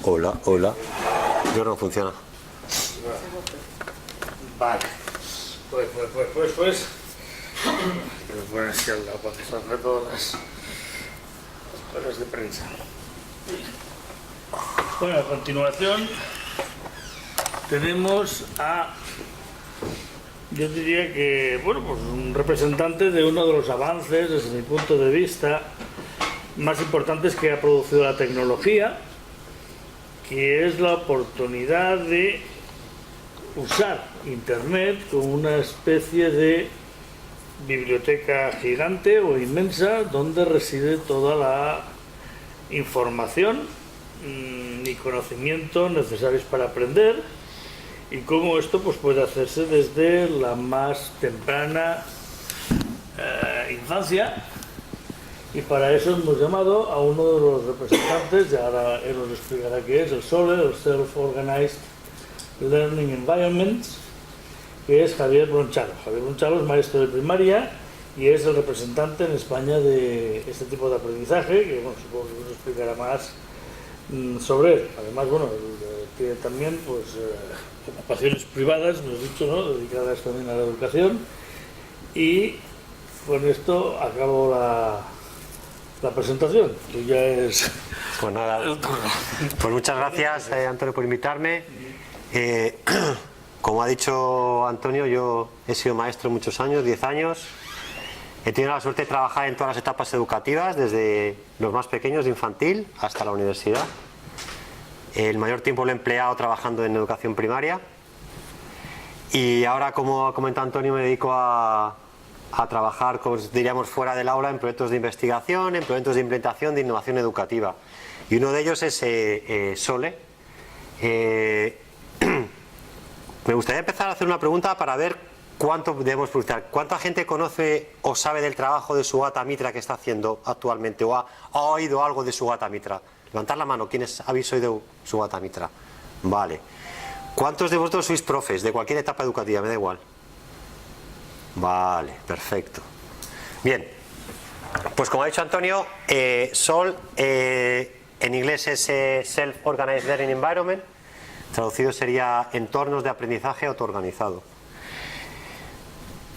Hola, hola. Yo no funciona. Vale. Pues. Lo ponen así al lado para que salgan todas las cosas de prensa. Bueno, a continuación tenemos a, yo diría que, bueno, pues un representante de uno de los avances, desde mi punto de vista, más importantes que ha producido la tecnología, que es la oportunidad de usar Internet como una especie de biblioteca gigante o inmensa donde reside toda la información y conocimiento necesarios para aprender, y cómo esto pues puede hacerse desde la más temprana infancia. Y para eso hemos llamado a uno de los representantes, y ahora él os explicará qué es, el SOLE, el Self-Organized Learning Environments, que es Javier Bronchalo. Javier Bronchalo es maestro de primaria y es el representante en España de este tipo de aprendizaje, que bueno, supongo que os explicará más sobre él. Además, bueno, él tiene también pues ocupaciones privadas, nos he dicho, ¿no?, dedicadas también a la educación. Y con esto acabo la presentación, que ya es... Pues nada, pues muchas gracias, Antonio, por invitarme. Como ha dicho Antonio, yo he sido maestro muchos años, 10 años. He tenido la suerte de trabajar en todas las etapas educativas, desde los más pequeños de infantil hasta la universidad. El mayor tiempo lo he empleado trabajando en educación primaria. Y ahora, como ha comentado Antonio, me dedico a trabajar, como diríamos, fuera del aula, en proyectos de investigación, en proyectos de implementación de innovación educativa. Y uno de ellos es SOLE. Me gustaría empezar a hacer una pregunta para ver cuánto debemos preguntar. ¿Cuánta gente conoce o sabe del trabajo de Sugata Mitra que está haciendo actualmente, o ha oído algo de Sugata Mitra? Levantar la mano, ¿quiénes habéis oído Sugata Mitra? Vale. ¿Cuántos de vosotros sois profes de cualquier etapa educativa? Me da igual. Vale, perfecto. Bien, pues como ha dicho Antonio, SOL en inglés es Self-Organized Learning Environment, traducido sería entornos de aprendizaje autoorganizado.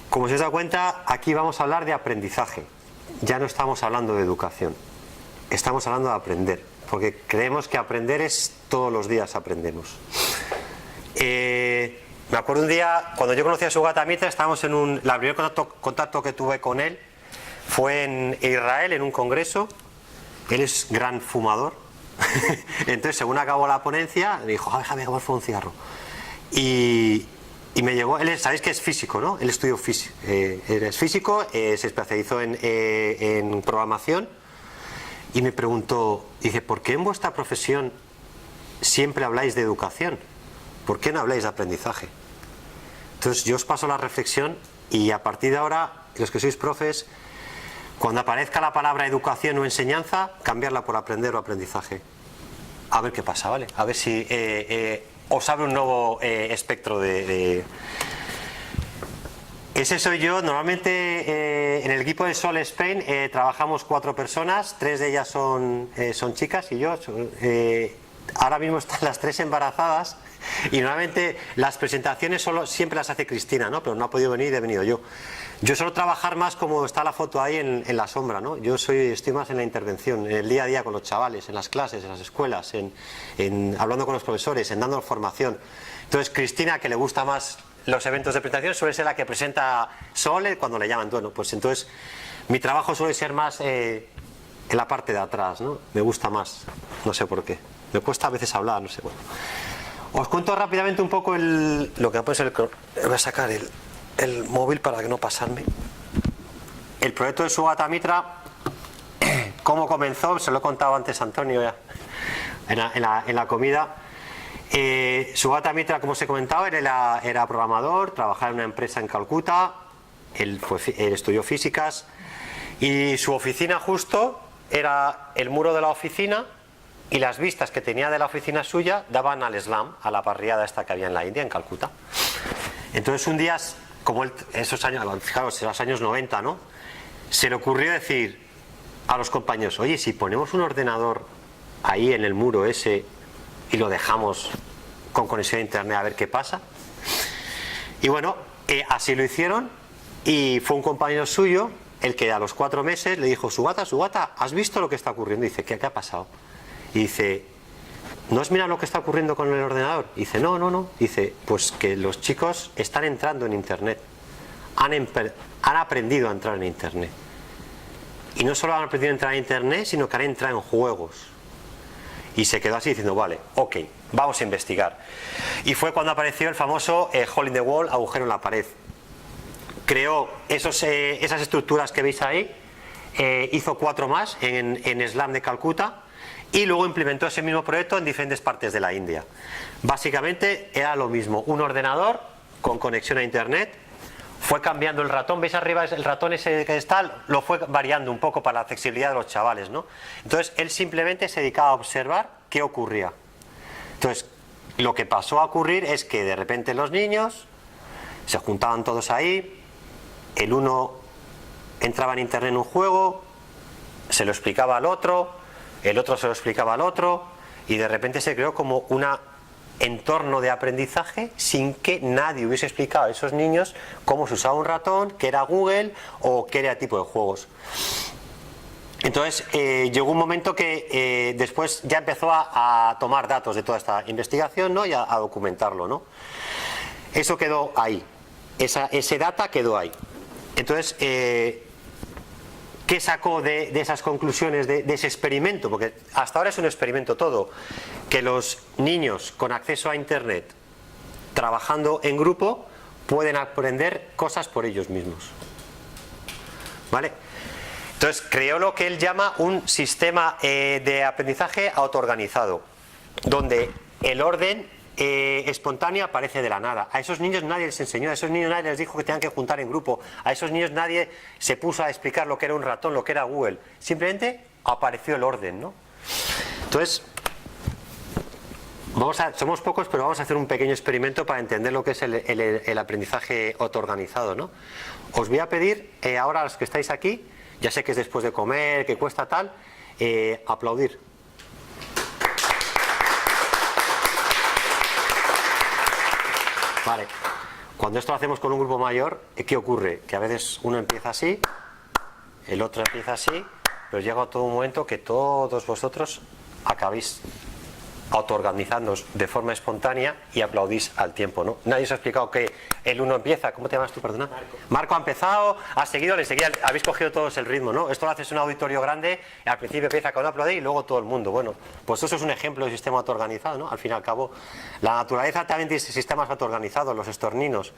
Como se os da cuenta, aquí vamos a hablar de aprendizaje. Ya no estamos hablando de educación, estamos hablando de aprender, porque creemos que aprender es todos los días aprendemos. Me acuerdo un día, cuando yo conocí a Sugata Mitra, estábamos en el primer contacto que tuve con él fue en Israel, en un congreso. Él es gran fumador. Entonces, según acabó la ponencia, me dijo, déjame fumar un cigarro. Y me llegó, él sabéis que es físico, ¿no? Él estudió físico, él es físico, se especializó en programación, y me preguntó, dice, ¿por qué en vuestra profesión siempre habláis de educación? ¿Por qué no habláis de aprendizaje? Entonces yo os paso la reflexión, y a partir de ahora, los que sois profes, cuando aparezca la palabra educación o enseñanza, cambiarla por aprender o aprendizaje. A ver qué pasa, ¿vale? A ver si os abre un nuevo espectro de... Ese soy yo. Normalmente en el equipo de SOL Spain trabajamos 4 personas, 3 de ellas son chicas y yo. Ahora mismo están las 3 embarazadas. Y normalmente las presentaciones siempre las hace Cristina, ¿no? Pero no ha podido venir y he venido yo. Yo suelo trabajar más, como está la foto ahí, en la sombra, ¿no? Yo estoy más en la intervención, en el día a día con los chavales, en las clases, en las escuelas, hablando con los profesores, en dando formación. Entonces Cristina, que le gusta más los eventos de presentación, suele ser la que presenta Sole cuando le llaman. Bueno, pues entonces mi trabajo suele ser más en la parte de atrás, ¿no? Me gusta más, no sé por qué. Me cuesta a veces hablar, no sé, bueno. Os cuento rápidamente un poco lo que puede ser voy a sacar el móvil para que no pasarme. El proyecto de Sugata Mitra, ¿cómo comenzó? Se lo he contado antes a Antonio ya en la comida. Sugata Mitra, como os he comentado, era programador, trabajaba en una empresa en Calcuta, él estudió físicas, y su oficina justo era el muro de la oficina, y las vistas que tenía de la oficina suya daban al Slam, a la barriada esta que había en la India, en Calcuta. Entonces un día, como esos años, fijaros, en los años 90, ¿no?, se le ocurrió decir a los compañeros, oye, si ponemos un ordenador ahí en el muro ese, y lo dejamos con conexión a internet a ver qué pasa. Y bueno, así lo hicieron, y fue un compañero suyo el que a los 4 meses le dijo: Sugata, ¿has visto lo que está ocurriendo? Y dice: ¿qué ha pasado? Y dice: ¿no has mirado lo que está ocurriendo con el ordenador? Y dice: no. Dice: pues que los chicos están entrando en internet, han aprendido a entrar en internet. Y no solo han aprendido a entrar en internet, sino que han entrado en juegos. Y se quedó así diciendo: vale, ok, vamos a investigar. Y fue cuando apareció el famoso hole in the wall, agujero en la pared. Creó esas estructuras que veis ahí, hizo 4 más en SLAM de Calcuta, y luego implementó ese mismo proyecto en diferentes partes de la India. Básicamente era lo mismo: un ordenador con conexión a internet. Fue cambiando el ratón, ¿veis arriba el ratón ese que está? Lo fue variando un poco para la accesibilidad de los chavales, ¿no? Entonces él simplemente se dedicaba a observar qué ocurría. Entonces lo que pasó a ocurrir es que de repente los niños se juntaban todos ahí, el uno entraba en internet en un juego, se lo explicaba al otro, el otro se lo explicaba al otro, y de repente se creó como un entorno de aprendizaje sin que nadie hubiese explicado a esos niños cómo se usaba un ratón, qué era Google o qué era el tipo de juegos. Entonces llegó un momento que después ya empezó a tomar datos de toda esta investigación, ¿no? Y a documentarlo, ¿no? Eso quedó ahí, ese data quedó ahí. Entonces, ¿qué sacó de esas conclusiones de ese experimento? Porque hasta ahora es un experimento todo. Que los niños con acceso a internet, trabajando en grupo, pueden aprender cosas por ellos mismos. ¿Vale? Entonces creó lo que él llama un sistema de aprendizaje autoorganizado, donde el orden espontáneo aparece de la nada. A esos niños nadie les enseñó, a esos niños nadie les dijo que tenían que juntar en grupo, a esos niños nadie se puso a explicar lo que era un ratón, lo que era Google. Simplemente apareció el orden, ¿no? Entonces, somos pocos, pero vamos a hacer un pequeño experimento para entender lo que es el aprendizaje autoorganizado, ¿no? Os voy a pedir, ahora a los que estáis aquí, ya sé que es después de comer, que cuesta tal, aplaudir. Vale. Cuando esto lo hacemos con un grupo mayor, ¿qué ocurre? Que a veces uno empieza así, el otro empieza así, pero llega todo un momento que todos vosotros acabéis autoorganizándoos de forma espontánea y aplaudís al tiempo, ¿no? Nadie os ha explicado que el uno empieza. ¿Cómo te llamas tú, perdona? Marco ha empezado, ha seguido, le seguía, habéis cogido todos el ritmo, ¿no? Esto lo haces en un auditorio grande, al principio empieza con un aplaudir y luego todo el mundo. Bueno, pues eso es un ejemplo de sistema autoorganizado, ¿no? Al fin y al cabo, la naturaleza también tiene sistemas autoorganizados, los estorninos.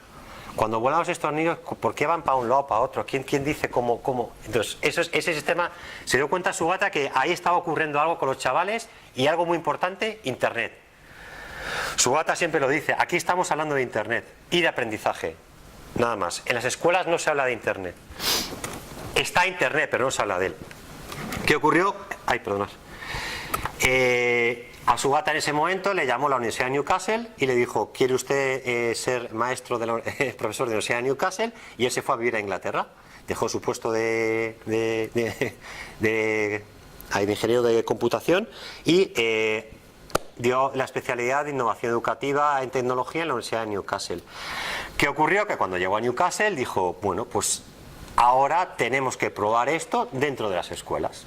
Cuando vuelan los estorninos, ¿por qué van para un lado, para otro? ¿Quién dice cómo? Entonces, ese sistema, se dio cuenta Sugata que ahí estaba ocurriendo algo con los chavales y algo muy importante, internet. Sugata siempre lo dice, aquí estamos hablando de internet y de aprendizaje, nada más. En las escuelas no se habla de internet. Está internet, pero no se habla de él. ¿Qué ocurrió? Ay, perdonad. A Sugata en ese momento le llamó la Universidad de Newcastle y le dijo: ¿quiere usted ser maestro profesor de la Universidad de Newcastle? Y él se fue a vivir a Inglaterra, dejó su puesto de ingeniero de computación y dio la especialidad de innovación educativa en tecnología en la Universidad de Newcastle. ¿Qué ocurrió? Que cuando llegó a Newcastle dijo: bueno, pues ahora tenemos que probar esto dentro de las escuelas,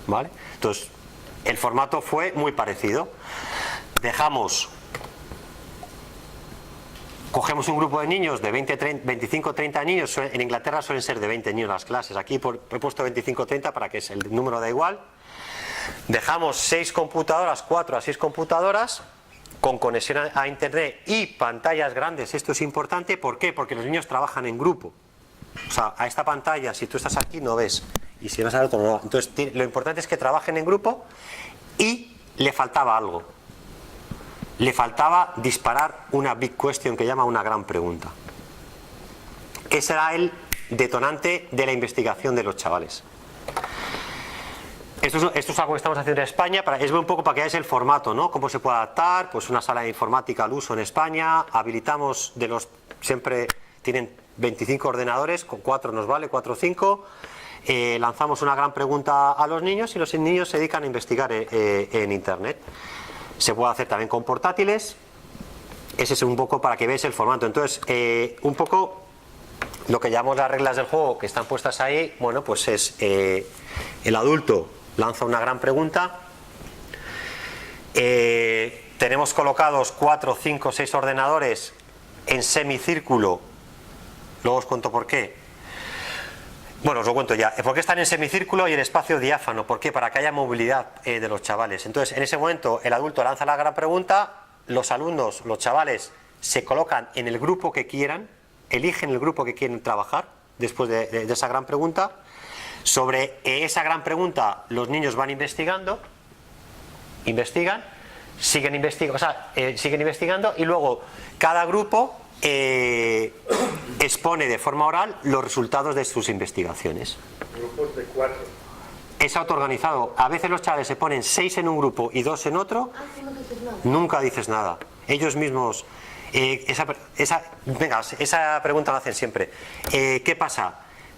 ¿vale? Entonces el formato fue muy parecido. Cogemos un grupo de niños de 25-30 niños, en Inglaterra suelen ser de 20 niños las clases, aquí he puesto 25-30 para que el número da igual. Dejamos 6 computadoras, 4 a 6 computadoras, con conexión a internet y pantallas grandes. Esto es importante, ¿por qué? Porque los niños trabajan en grupo. O sea, a esta pantalla, si tú estás aquí no ves, y si vas al otro no. Entonces lo importante es que trabajen en grupo. Y le faltaba algo, le faltaba disparar una big question, que llama una gran pregunta. Ese era el detonante de la investigación de los chavales. Esto es algo que estamos haciendo en España, es un poco para que veáis el formato, ¿no? Cómo se puede adaptar, pues una sala de informática al uso en España, habilitamos siempre tienen 25 ordenadores, con 4 nos vale, 4 o 5, lanzamos una gran pregunta a los niños y los niños se dedican a investigar en internet. se puede hacer también con portátiles. Ese es un poco para que veáis el formato. Entonces, un poco lo que llamamos las reglas del juego que están puestas ahí, bueno, pues es el adulto lanza una gran pregunta. Tenemos colocados 4, 5, 6 ordenadores en semicírculo. Luego os cuento por qué. Bueno, os lo cuento ya. ¿Por qué están en semicírculo y el espacio diáfano? ¿Por qué? Para que haya movilidad de los chavales. Entonces, en ese momento, el adulto lanza la gran pregunta, los alumnos, los chavales, se colocan en el grupo que quieran, eligen el grupo que quieren trabajar después de esa gran pregunta. Sobre esa gran pregunta, los niños van investigan, siguen investigando y luego cada grupo expone de forma oral los resultados de sus investigaciones. Grupos de 4. Es autoorganizado. A veces los chavales se ponen 6 en un grupo y 2 en otro. Nunca dices nada. Ellos mismos. Esa pregunta la hacen siempre. ¿Qué pasa?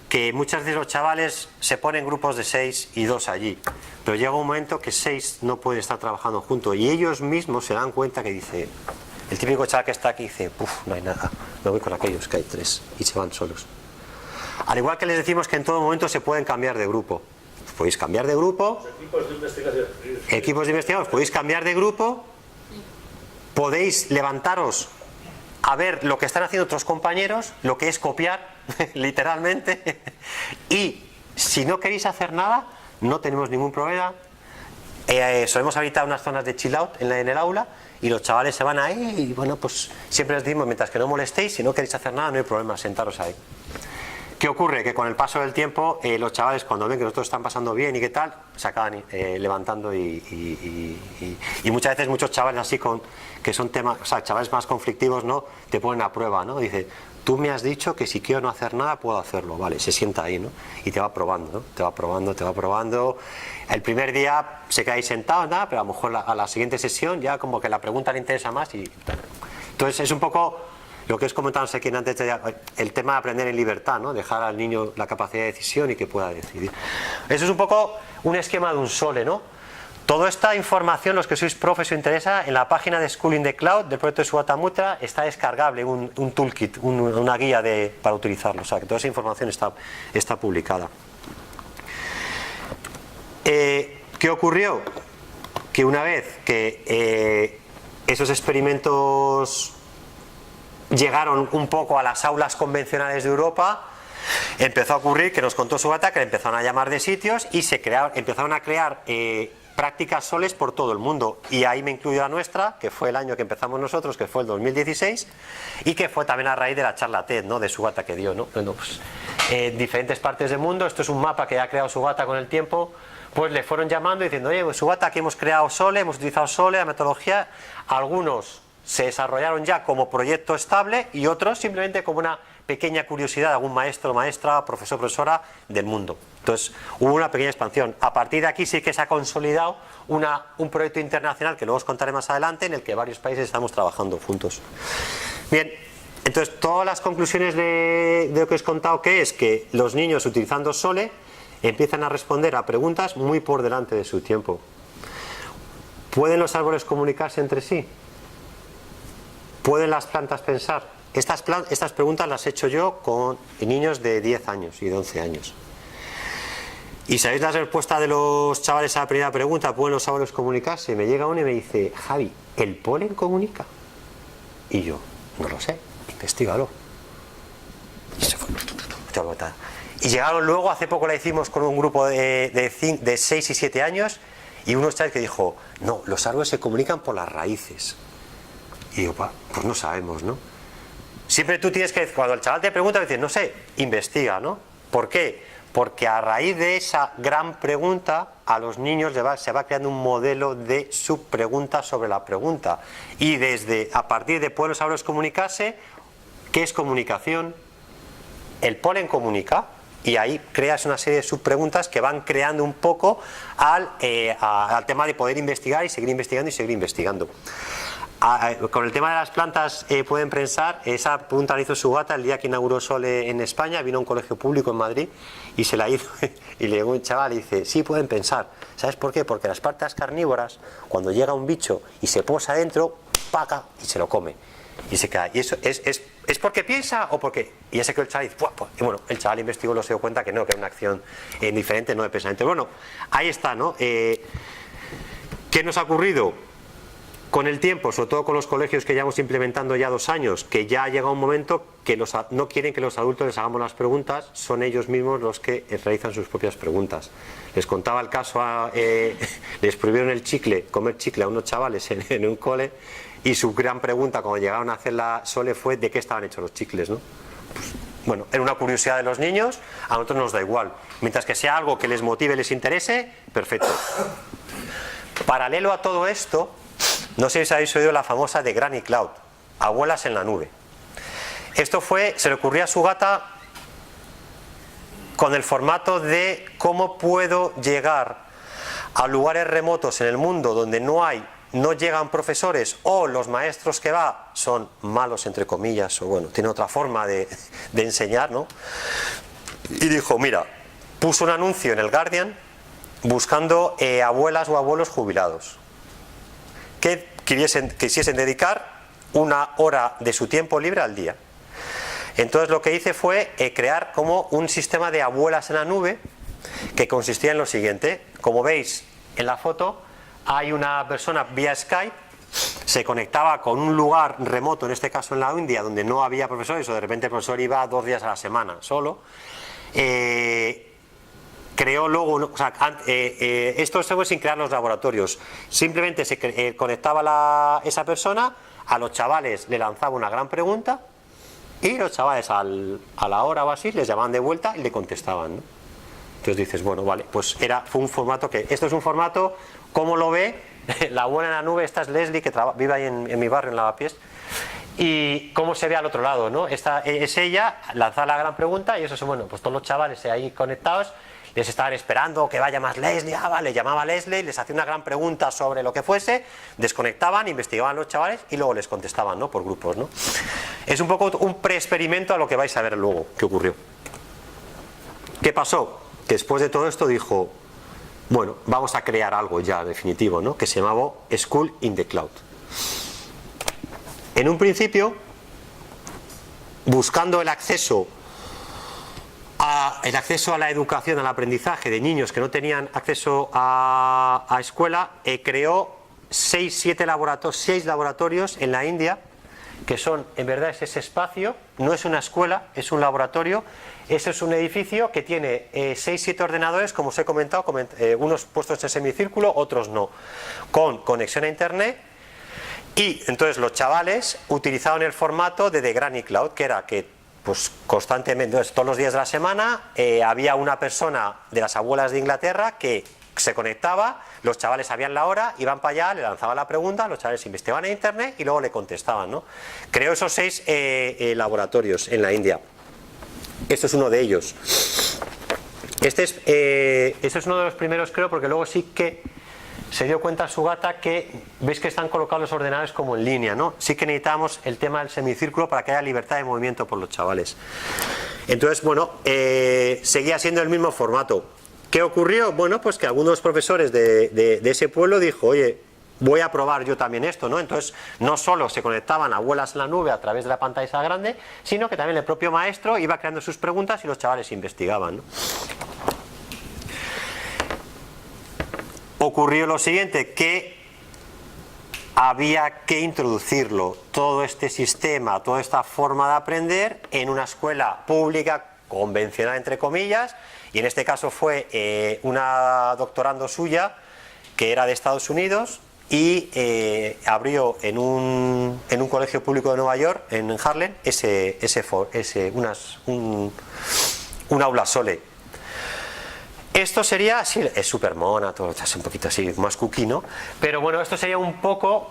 Que muchas veces los chavales se ponen grupos de 6 y 2 allí. Pero llega un momento que 6 no pueden estar trabajando juntos. Y ellos mismos se dan cuenta que dice. El típico chaval que está aquí dice, no hay nada, me voy con aquellos, que hay 3, y se van solos. Al igual que les decimos que en todo momento se pueden cambiar de grupo. Podéis cambiar de grupo. Los equipos de investigación. Equipos de investigación, podéis cambiar de grupo. Podéis levantaros a ver lo que están haciendo otros compañeros, lo que es copiar, literalmente. Y si no queréis hacer nada, no tenemos ningún problema. Solemos habilitar unas zonas de chill out en el aula y los chavales se van ahí y bueno, pues siempre les decimos, mientras que no molestéis, si no queréis hacer nada no hay problema, sentaros ahí. ¿Qué ocurre? Que con el paso del tiempo los chavales cuando ven que nosotros están pasando bien y qué tal, se acaban levantando y muchas veces muchos chavales así que son temas, o sea, chavales más conflictivos, ¿no? Te ponen a prueba, ¿no? Dice, tú me has dicho que si quiero no hacer nada puedo hacerlo, vale, se sienta ahí, ¿no? Y te va probando, ¿no? Te va probando. El primer día se queda ahí sentado, nada, pero a lo mejor a la siguiente sesión ya como que la pregunta le interesa más y tal. Entonces es un poco lo que os comentaba aquí antes, el tema de aprender en libertad, ¿no? Dejar al niño la capacidad de decisión y que pueda decidir. Eso es un poco un esquema de un SOLE, ¿no? Toda esta información, los que sois profes os interesa, en la página de School in the Cloud del proyecto de Subhata Mitra está descargable un toolkit, una guía para utilizarlo, o sea que toda esa información está publicada. ¿Qué ocurrió? Que una vez que esos experimentos llegaron un poco a las aulas convencionales de Europa, empezó a ocurrir que nos contó Subhata que le empezaron a llamar de sitios y empezaron a crear prácticas soles por todo el mundo, y ahí me incluyo la nuestra, que fue el año que empezamos nosotros, que fue el 2016, y que fue también a raíz de la charla TED, ¿no? De Subhata que dio, ¿no? Bueno, pues, diferentes partes del mundo. Esto es un mapa que ha creado Subhata con el tiempo. Pues le fueron llamando y diciendo, oye, pues Subhata, aquí hemos creado SOLE, hemos utilizado SOLE, la metodología. Algunos se desarrollaron ya como proyecto estable y otros simplemente como una pequeña curiosidad de algún maestro, maestra, profesor, profesora del mundo. Entonces hubo una pequeña expansión. A partir de aquí sí que se ha consolidado un proyecto internacional que luego os contaré más adelante, en el que varios países estamos trabajando juntos. Bien, entonces todas las conclusiones de lo que os he contado, que es que los niños utilizando SOLE empiezan a responder a preguntas muy por delante de su tiempo. ¿Pueden los árboles comunicarse entre sí? ¿Pueden las plantas pensar? Estas preguntas las he hecho yo con niños de 10 años y de 11 años. ¿Y sabéis la respuesta de los chavales a la primera pregunta? ¿Pueden los árboles comunicarse? Me llega uno y me dice, Javi, ¿el polen comunica? Y yo, no lo sé, investígalo. Y se fue. Y llegaron luego, hace poco la hicimos con un grupo de 6 y 7 años, y unos chavales que dijo, no, los árboles se comunican por las raíces. Y digo, pues no sabemos, ¿no? Siempre tú tienes que, cuando el chaval te pregunta, dices, no sé, investiga, ¿no? ¿Por qué? Porque a raíz de esa gran pregunta, a los niños se va creando un modelo de subpregunta sobre la pregunta. Y a partir de ¿pueden los árboles comunicarse? ¿Qué es comunicación? El polen comunica, y ahí creas una serie de subpreguntas que van creando un poco al tema de poder investigar y seguir investigando y seguir investigando. Con el tema de las plantas pueden pensar, esa pregunta la hizo Subhata el día que inauguró SOLE en España. Vino a un colegio público en Madrid y se la hizo Y le llegó un chaval y dice, sí pueden pensar. ¿Sabes por qué? Porque las plantas carnívoras, cuando llega un bicho y se posa dentro, paga y se lo come. Y se queda. ¿Y eso es porque piensa o porque...? Y ya se quedó el chaval y dice, ¡pua! Y bueno, el chaval investigó y luego se dio cuenta que no, que era una acción diferente, no de pensamiento. Bueno, ahí está, ¿no? ¿Qué nos ha ocurrido? Con el tiempo, sobre todo con los colegios que llevamos implementando ya 2 años, que ya ha llegado un momento que no quieren que los adultos les hagamos las preguntas, son ellos mismos los que realizan sus propias preguntas. Les contaba el caso, les prohibieron comer chicle a unos chavales en un cole, y su gran pregunta cuando llegaron a hacer la SOLE fue de qué estaban hechos los chicles, ¿no? Pues, bueno, era una curiosidad de los niños, a nosotros nos da igual. Mientras que sea algo que les motive y les interese, perfecto. Paralelo a todo esto, no sé si habéis oído la famosa de Granny Cloud, abuelas en la nube. Esto se le ocurrió a su gata con el formato de cómo puedo llegar a lugares remotos en el mundo donde no llegan profesores, o los maestros que son malos entre comillas, o bueno, tienen otra forma de enseñar, ¿no? Y dijo, mira, puso un anuncio en el Guardian buscando abuelas o abuelos jubilados que quisiesen dedicar 1 hora de su tiempo libre al día. Entonces lo que hice fue crear como un sistema de abuelas en la nube que consistía en lo siguiente. Como veis en la foto, hay una persona vía Skype, se conectaba con un lugar remoto, en este caso en la India, donde no había profesores, o de repente el profesor iba 2 días a la semana solo. Creó luego, esto se fue sin crear los laboratorios, simplemente se conectaba esa persona, a los chavales le lanzaba una gran pregunta y los chavales a la hora o así les llamaban de vuelta y le contestaban, ¿no? Entonces dices, bueno, vale, pues fue un formato esto es un formato, ¿cómo lo ve? La abuela en la nube, esta es Leslie, que vive ahí en mi barrio, en Lavapiés. Y cómo se ve al otro lado, ¿no? Esta es ella, lanza la gran pregunta y eso es, bueno, pues todos los chavales ahí conectados les estaban esperando que vaya más Leslie, vale, llamaba a Leslie, les hacía una gran pregunta sobre lo que fuese, desconectaban, investigaban los chavales y luego les contestaban, ¿no? Por grupos, ¿no? Es un poco un preexperimento a lo que vais a ver luego que ocurrió. ¿Qué pasó? Que después de todo esto dijo, bueno, vamos a crear algo ya definitivo, ¿no? Que se llamaba School in the Cloud. En un principio, buscando el acceso a la educación, al aprendizaje de niños que no tenían acceso a escuela, creó 6 laboratorios en la India, que son, en verdad, es ese espacio, no es una escuela, es un laboratorio. Ese es un edificio que tiene 6-7 ordenadores, como os he comentado, unos puestos en semicírculo, otros no, con conexión a internet. Y entonces los chavales utilizaban el formato de The Granny Cloud, que era que pues constantemente, todos los días de la semana, había una persona de las abuelas de Inglaterra que se conectaba, los chavales sabían la hora, iban para allá, le lanzaban la pregunta, los chavales investigaban en internet y luego le contestaban, ¿no? Creó esos 6 laboratorios en la India. Esto es uno de ellos. Este es uno de los primeros, creo, porque luego sí que se dio cuenta su gata que, veis que están colocados los ordenadores como en línea, ¿no? Sí que necesitamos el tema del semicírculo para que haya libertad de movimiento por los chavales. Entonces, bueno, seguía siendo el mismo formato. ¿Qué ocurrió? Bueno, pues que algunos profesores de ese pueblo dijo, oye, voy a probar yo también esto, ¿no? Entonces, no solo se conectaban abuelas en la nube a través de la pantalla esa grande, sino que también el propio maestro iba creando sus preguntas y los chavales investigaban, ¿no? Ocurrió lo siguiente, que había que introducirlo, todo este sistema, toda esta forma de aprender en una escuela pública convencional, entre comillas, y en este caso fue una doctorando suya que era de Estados Unidos y abrió en un colegio público de Nueva York, en Harlem, un aula SOLE. Esto sería, sí, es súper mona, todo es un poquito así, más cookie, ¿no? Pero bueno, esto sería un poco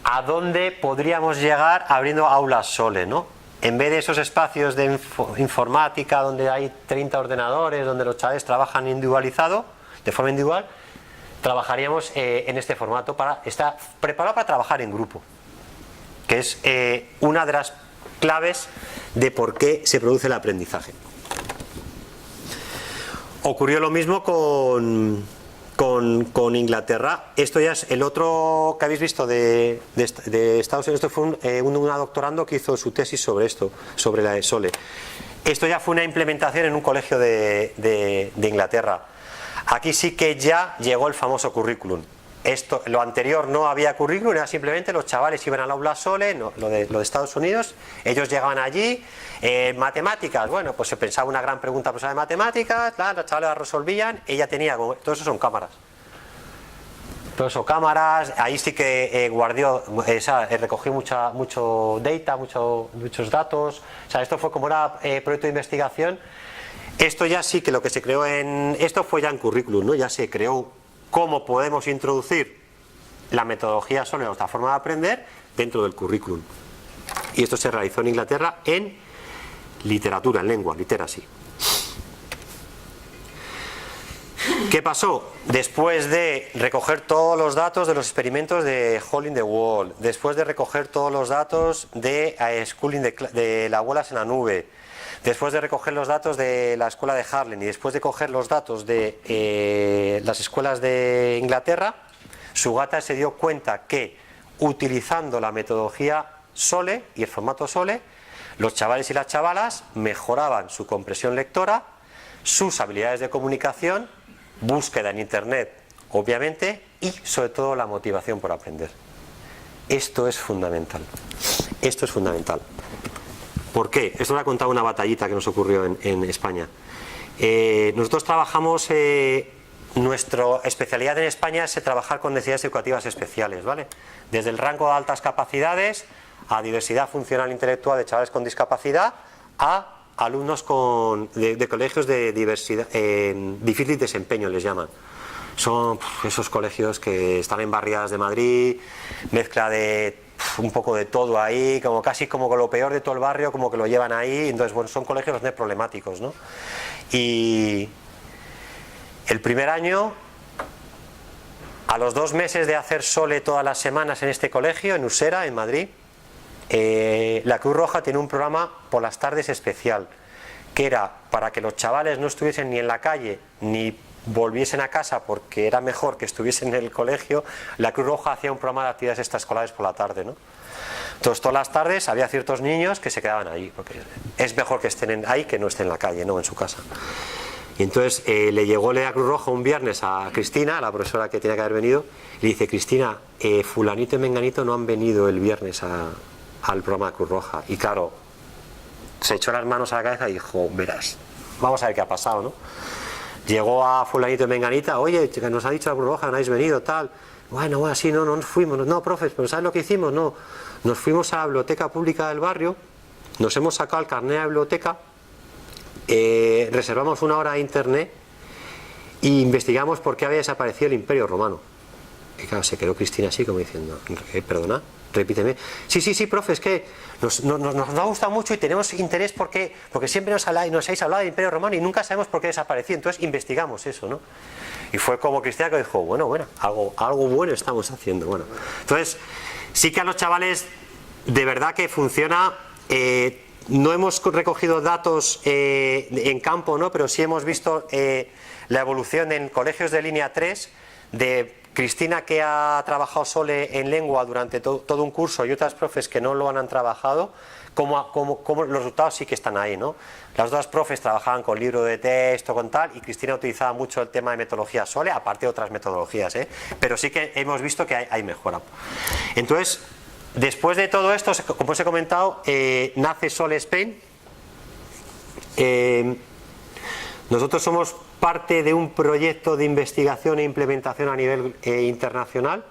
a dónde podríamos llegar abriendo aulas SOLE, ¿no? En vez de esos espacios de informática donde hay 30 ordenadores, donde los chavales trabajan individualizado, de forma individual, trabajaríamos en este formato para estar preparado para trabajar en grupo, que es una de las claves de por qué se produce el aprendizaje. Ocurrió lo mismo con Inglaterra. Esto ya es el otro que habéis visto de Estados Unidos. Esto fue una doctorando que hizo su tesis sobre esto, sobre la SOLE. Esto ya fue una implementación en un colegio de Inglaterra. Aquí sí que ya llegó el famoso currículum. Lo anterior no había currículum, era simplemente los chavales iban al aula SOLE, no, lo de Estados Unidos, ellos llegaban allí, matemáticas, bueno, pues se pensaba una gran pregunta profesora de matemáticas, los chavales la resolvían, ella tenía, todo eso son cámaras. Todo eso cámaras, ahí sí que recogió mucho data, muchos datos, o sea, esto fue como era proyecto de investigación. Esto ya sí que lo que se creó esto fue ya en currículum, ¿no? Ya se creó cómo podemos introducir la metodología SOLE, nuestra forma de aprender, dentro del currículum. Y esto se realizó en Inglaterra en literatura, en lengua, literacy. ¿Qué pasó? Después de recoger todos los datos de los experimentos de Hole in the Wall, después de recoger todos los datos de de las abuelas en la nube, después de recoger los datos de la escuela de Harlem y después de coger los datos de las escuelas de Inglaterra, Sugata se dio cuenta que utilizando la metodología SOLE y el formato SOLE, los chavales y las chavalas mejoraban su comprensión lectora, sus habilidades de comunicación, búsqueda en internet, obviamente, y sobre todo la motivación por aprender. Esto es fundamental. Esto es fundamental. ¿Por qué? Esto me ha contado una batallita que nos ocurrió en España. Nosotros trabajamos, nuestra especialidad en España es trabajar con necesidades educativas especiales, ¿vale? Desde el rango de altas capacidades a diversidad funcional intelectual de chavales con discapacidad a alumnos de colegios de diversidad, difícil desempeño les llaman. Son esos colegios que están en barriadas de Madrid, mezcla de un poco de todo ahí, como casi como con lo peor de todo el barrio, como que lo llevan ahí. Entonces, bueno, son colegios bastante problemáticos, ¿no? Y el primer año, a los 2 meses de hacer SOLE todas las semanas en este colegio, en Usera, en Madrid, la Cruz Roja tiene un programa por las tardes especial, que era para que los chavales no estuviesen ni en la calle ni volviesen a casa porque era mejor que estuviesen en el colegio. La Cruz Roja hacía un programa de actividades extraescolares por la tarde, ¿no? Entonces todas las tardes había ciertos niños que se quedaban ahí, porque es mejor que estén ahí que no estén en la calle, no en su casa. Y entonces le llegó la Cruz Roja un viernes a Cristina, la profesora que tenía que haber venido, y le dice: Cristina, fulanito y menganito no han venido el viernes al programa de Cruz Roja. Y claro, se echó las manos a la cabeza y dijo: verás, vamos a ver qué ha pasado, ¿no? Llegó a fulanito y menganita: oye, que nos ha dicho la Cruz Roja, no habéis venido, tal. Bueno, sí, no nos fuimos. No, profes, pero ¿sabes lo que hicimos? No, nos fuimos a la biblioteca pública del barrio, nos hemos sacado el carnet de la biblioteca, reservamos una hora de internet e investigamos por qué había desaparecido el Imperio Romano. Y claro, se quedó Cristina así como diciendo: perdona, repíteme. Sí, profe, es que nos ha gustado mucho y tenemos interés porque siempre nos habéis hablado del Imperio Romano y nunca sabemos por qué desapareció, entonces investigamos eso, ¿no? Y fue como Cristina que dijo: bueno, algo bueno estamos haciendo. Bueno, entonces sí que a los chavales de verdad que funciona. No hemos recogido datos en campo, ¿no? Pero sí hemos visto la evolución en colegios de línea 3 de Cristina, que ha trabajado SOLE en lengua durante todo un curso, y otras profes que no lo han trabajado, como los resultados sí que están ahí, ¿no? Las otras profes trabajaban con libro de texto, con tal, y Cristina utilizaba mucho el tema de metodología SOLE, aparte de otras metodologías, pero sí que hemos visto que hay mejora. Entonces, después de todo esto, como os he comentado, nace SOLE Spain. Nosotros somos parte de un proyecto de investigación e implementación a nivel internacional.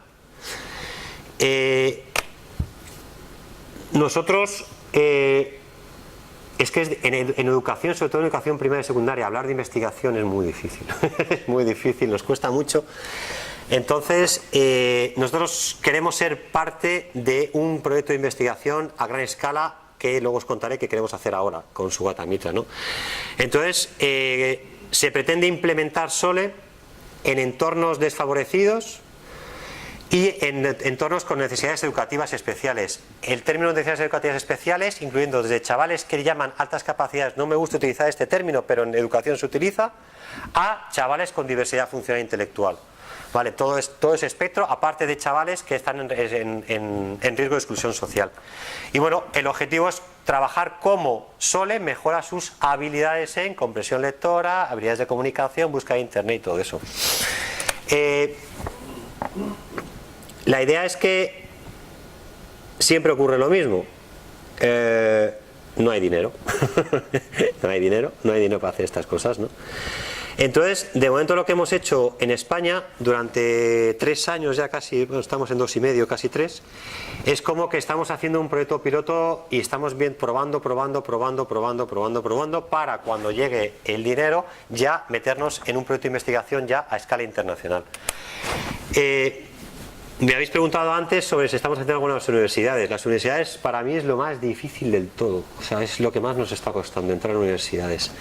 Nosotros, es que en educación, sobre todo en educación primaria y secundaria, hablar de investigación es muy difícil. Es muy difícil, nos cuesta mucho. Entonces, nosotros queremos ser parte de un proyecto de investigación a gran escala que luego os contaré que queremos hacer ahora con Sugata Mitra, ¿no? Entonces, se pretende implementar SOLE en entornos desfavorecidos, y en entornos con necesidades educativas especiales. El término necesidades educativas especiales, incluyendo desde chavales que llaman altas capacidades, no me gusta utilizar este término, pero en educación se utiliza, a chavales con diversidad funcional intelectual. Vale, todo ese espectro, aparte de chavales que están en riesgo de exclusión social. Y bueno, el objetivo es trabajar cómo Sole mejora sus habilidades en comprensión lectora, habilidades de comunicación, búsqueda de internet y todo eso. La idea es que siempre ocurre lo mismo. No hay dinero. No hay dinero para hacer estas cosas, ¿no? Entonces, de momento lo que hemos hecho en España durante 3 años ya casi, bueno, estamos en 2 y medio, casi 3, es como que estamos haciendo un proyecto piloto y estamos probando para cuando llegue el dinero ya meternos en un proyecto de investigación ya a escala internacional. Me habéis preguntado antes sobre si estamos haciendo algo en las universidades. Las universidades para mí es lo más difícil del todo, o sea, es lo que más nos está costando entrar en universidades.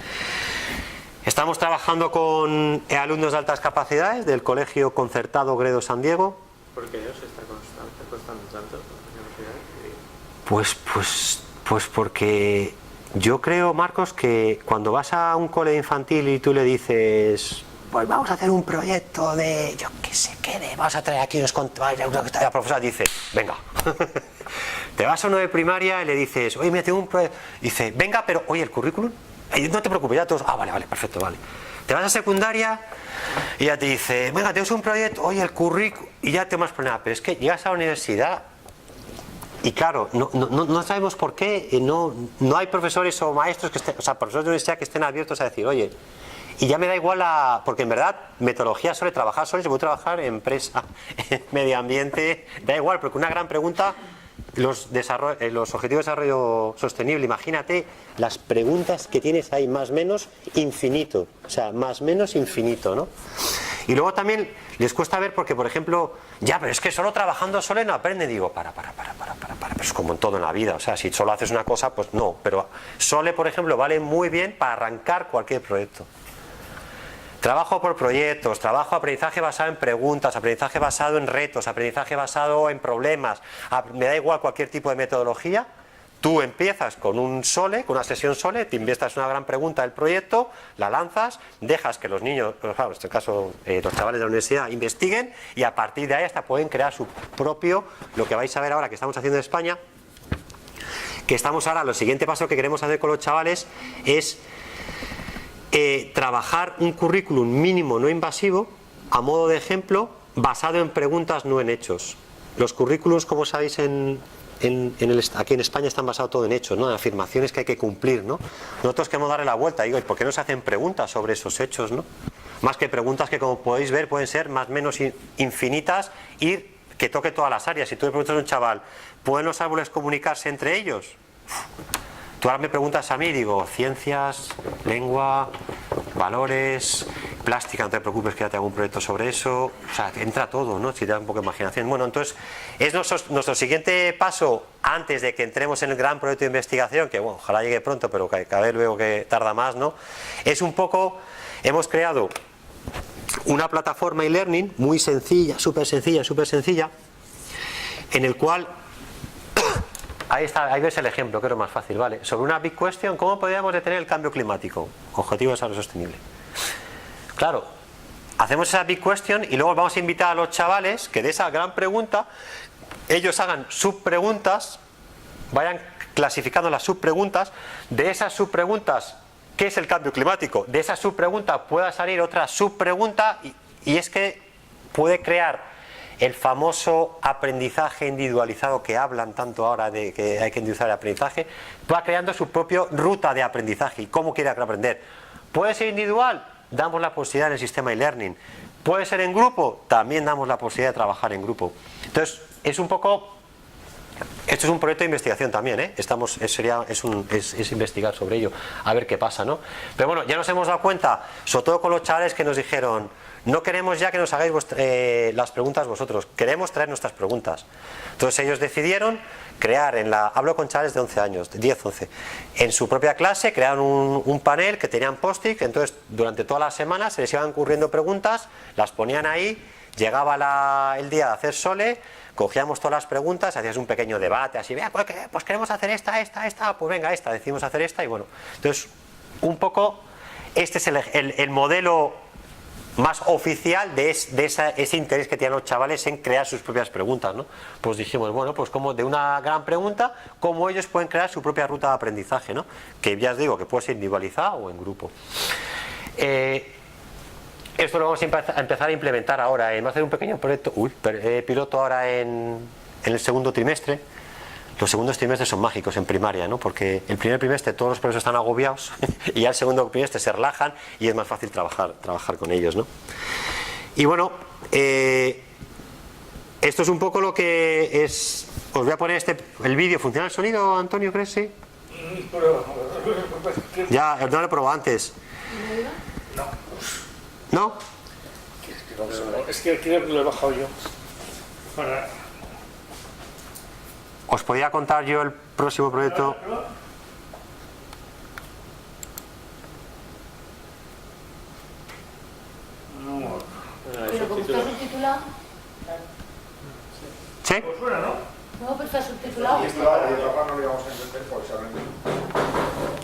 Estamos trabajando con alumnos de altas capacidades del Colegio Concertado Gredo San Diego. ¿Por qué os está costando tanto? Pues porque yo creo, Marcos, que cuando vas a un cole infantil y tú le dices, pues vamos a hacer un proyecto de, yo qué sé qué, vamos a traer aquí unos contadores, la profesora dice, venga. Te vas a uno de primaria y le dices, oye, mira, tengo un proyecto. Dice, venga, pero oye, el currículum. No te preocupes, ya todos. Ah, vale, perfecto, vale. Te vas a secundaria y ya te dice, venga, tenemos un proyecto, oye, el currículum. Y ya te más problema. Pero es que llegas a la universidad y claro, no sabemos por qué. No hay profesores o maestros que estén, o sea, profesores de universidad que estén abiertos a decir, oye. Y ya me da igual porque en verdad metodología suele trabajar solo, yo voy a trabajar en empresa, en medio ambiente, da igual, porque una gran pregunta. Los objetivos de desarrollo sostenible, imagínate las preguntas que tienes ahí, más menos infinito, o sea, más menos infinito, ¿no? Y luego también les cuesta ver porque, por ejemplo, ya, pero es que solo trabajando solo no aprende. Digo, para, pero es como en todo en la vida, o sea, si solo haces una cosa, pues no, pero Sole, por ejemplo, vale muy bien para arrancar cualquier proyecto. Trabajo por proyectos, trabajo aprendizaje basado en preguntas, aprendizaje basado en retos, aprendizaje basado en problemas, me da igual cualquier tipo de metodología. Tú empiezas con un Sole, con una sesión Sole, te inviestas una gran pregunta del proyecto, la lanzas, dejas que los niños, en este caso los chavales de la universidad, investiguen y a partir de ahí hasta pueden crear su propio, lo que vais a ver ahora que estamos haciendo en España, que estamos ahora, lo siguiente paso que queremos hacer con los chavales es trabajar un currículum mínimo no invasivo, a modo de ejemplo, basado en preguntas, no en hechos. Los currículums, como sabéis, aquí en España están basados todo en hechos, ¿no? En afirmaciones que hay que cumplir, ¿no? Nosotros queremos darle la vuelta, digo, ¿y por qué no se hacen preguntas sobre esos hechos, ¿no? Más que preguntas que, como podéis ver, pueden ser más o menos infinitas y que toque todas las áreas. Si tú le preguntas a un chaval, ¿pueden los árboles comunicarse entre ellos? Tú ahora me preguntas a mí, digo, ciencias, lengua, valores, plástica, no te preocupes que ya te hago un proyecto sobre eso. O sea, entra todo, ¿no? Si te da un poco de imaginación. Bueno, entonces, es nuestro siguiente paso antes de que entremos en el gran proyecto de investigación, que bueno, ojalá llegue pronto, pero cada vez veo que tarda más, ¿no? Es un poco, hemos creado una plataforma e-learning muy sencilla, súper sencilla, en el cual ahí ves el ejemplo, que es lo más fácil, ¿vale? Sobre una big question, ¿cómo podríamos detener el cambio climático? Objetivo de desarrollo sostenible. Claro, hacemos esa big question y luego vamos a invitar a los chavales que de esa gran pregunta ellos hagan subpreguntas, vayan clasificando las subpreguntas. De esas subpreguntas, ¿qué es el cambio climático? De esa subpregunta pueda salir otra subpregunta y es que puede crear el famoso aprendizaje individualizado que hablan tanto ahora de que hay que individualizar el aprendizaje, va creando su propia ruta de aprendizaje y cómo quiere aprender. ¿Puede ser individual? Damos la posibilidad en el sistema e-learning. ¿Puede ser en grupo? También damos la posibilidad de trabajar en grupo. Entonces, es un poco... Esto es un proyecto de investigación también, ¿eh? Es investigar sobre ello, a ver qué pasa, ¿no? Pero bueno, ya nos hemos dado cuenta, sobre todo con los chavales que nos dijeron, no queremos ya que nos hagáis las preguntas vosotros, queremos traer nuestras preguntas. Entonces ellos decidieron crear hablo con chavales de 11 años, de 10, 11, en su propia clase crearon un panel que tenían post-it, entonces durante toda la semana se les iban ocurriendo preguntas, las ponían ahí llegaba el día de hacer Sole, cogíamos todas las preguntas, hacías un pequeño debate, así, pues queremos hacer esta, pues venga esta, decidimos hacer esta, y bueno, entonces un poco este es el modelo más oficial de ese interés que tienen los chavales en crear sus propias preguntas, ¿no? Pues dijimos, bueno, pues como de una gran pregunta, cómo ellos pueden crear su propia ruta de aprendizaje, ¿no? Que ya os digo que puede ser individualizada o en grupo. Esto lo vamos a empezar a implementar ahora. Vamos a hacer un pequeño proyecto piloto ahora en el segundo trimestre. Los segundos trimestres son mágicos en primaria, ¿no? Porque el primer trimestre todos los profesores están agobiados y ya el segundo trimestre se relajan y es más fácil trabajar con ellos, ¿no? Y bueno, esto es un poco lo que es. Os voy a poner el vídeo. ¿Funciona el sonido, Antonio, crees? Sí. Ya, no lo he probado antes. ¿No? Es que creo que lo he bajado yo. Os podía contar yo el próximo proyecto. Pero como está subtitulado. ¿Sí? Pues fuera, ¿no? No, pero está subtitulado.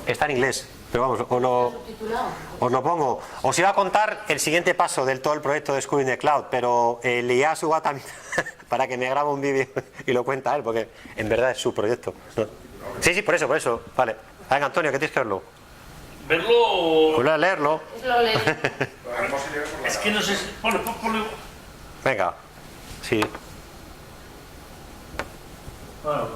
Está en inglés. Pero vamos, Subtitulado. os lo pongo. Os iba a contar el siguiente paso del todo el proyecto de School in the Cloud, pero lié a su gata para que me grabe un vídeo y lo cuenta él, porque en verdad es su proyecto, ¿no? Sí, por eso. Vale. Venga, Antonio, que tienes que verlo. Verlo. Vuelve a leerlo. Es lo leo. Es que no sé si. Ponle. Venga. Sí. Bueno.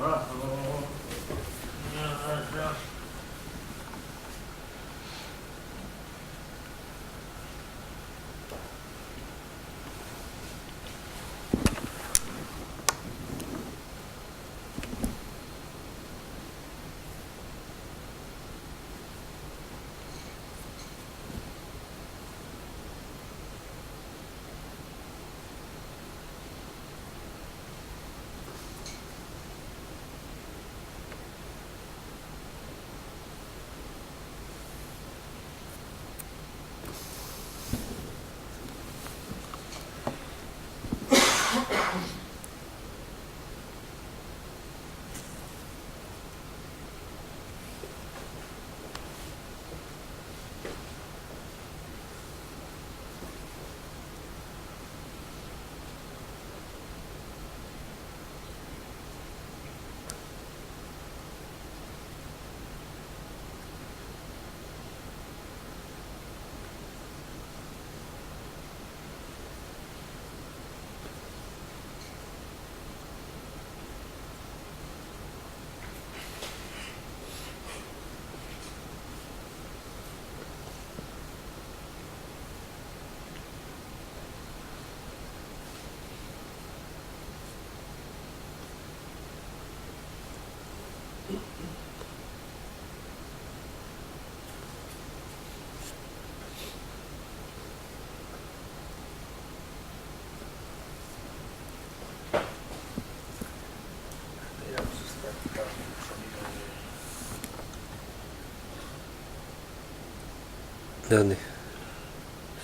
¿De dónde?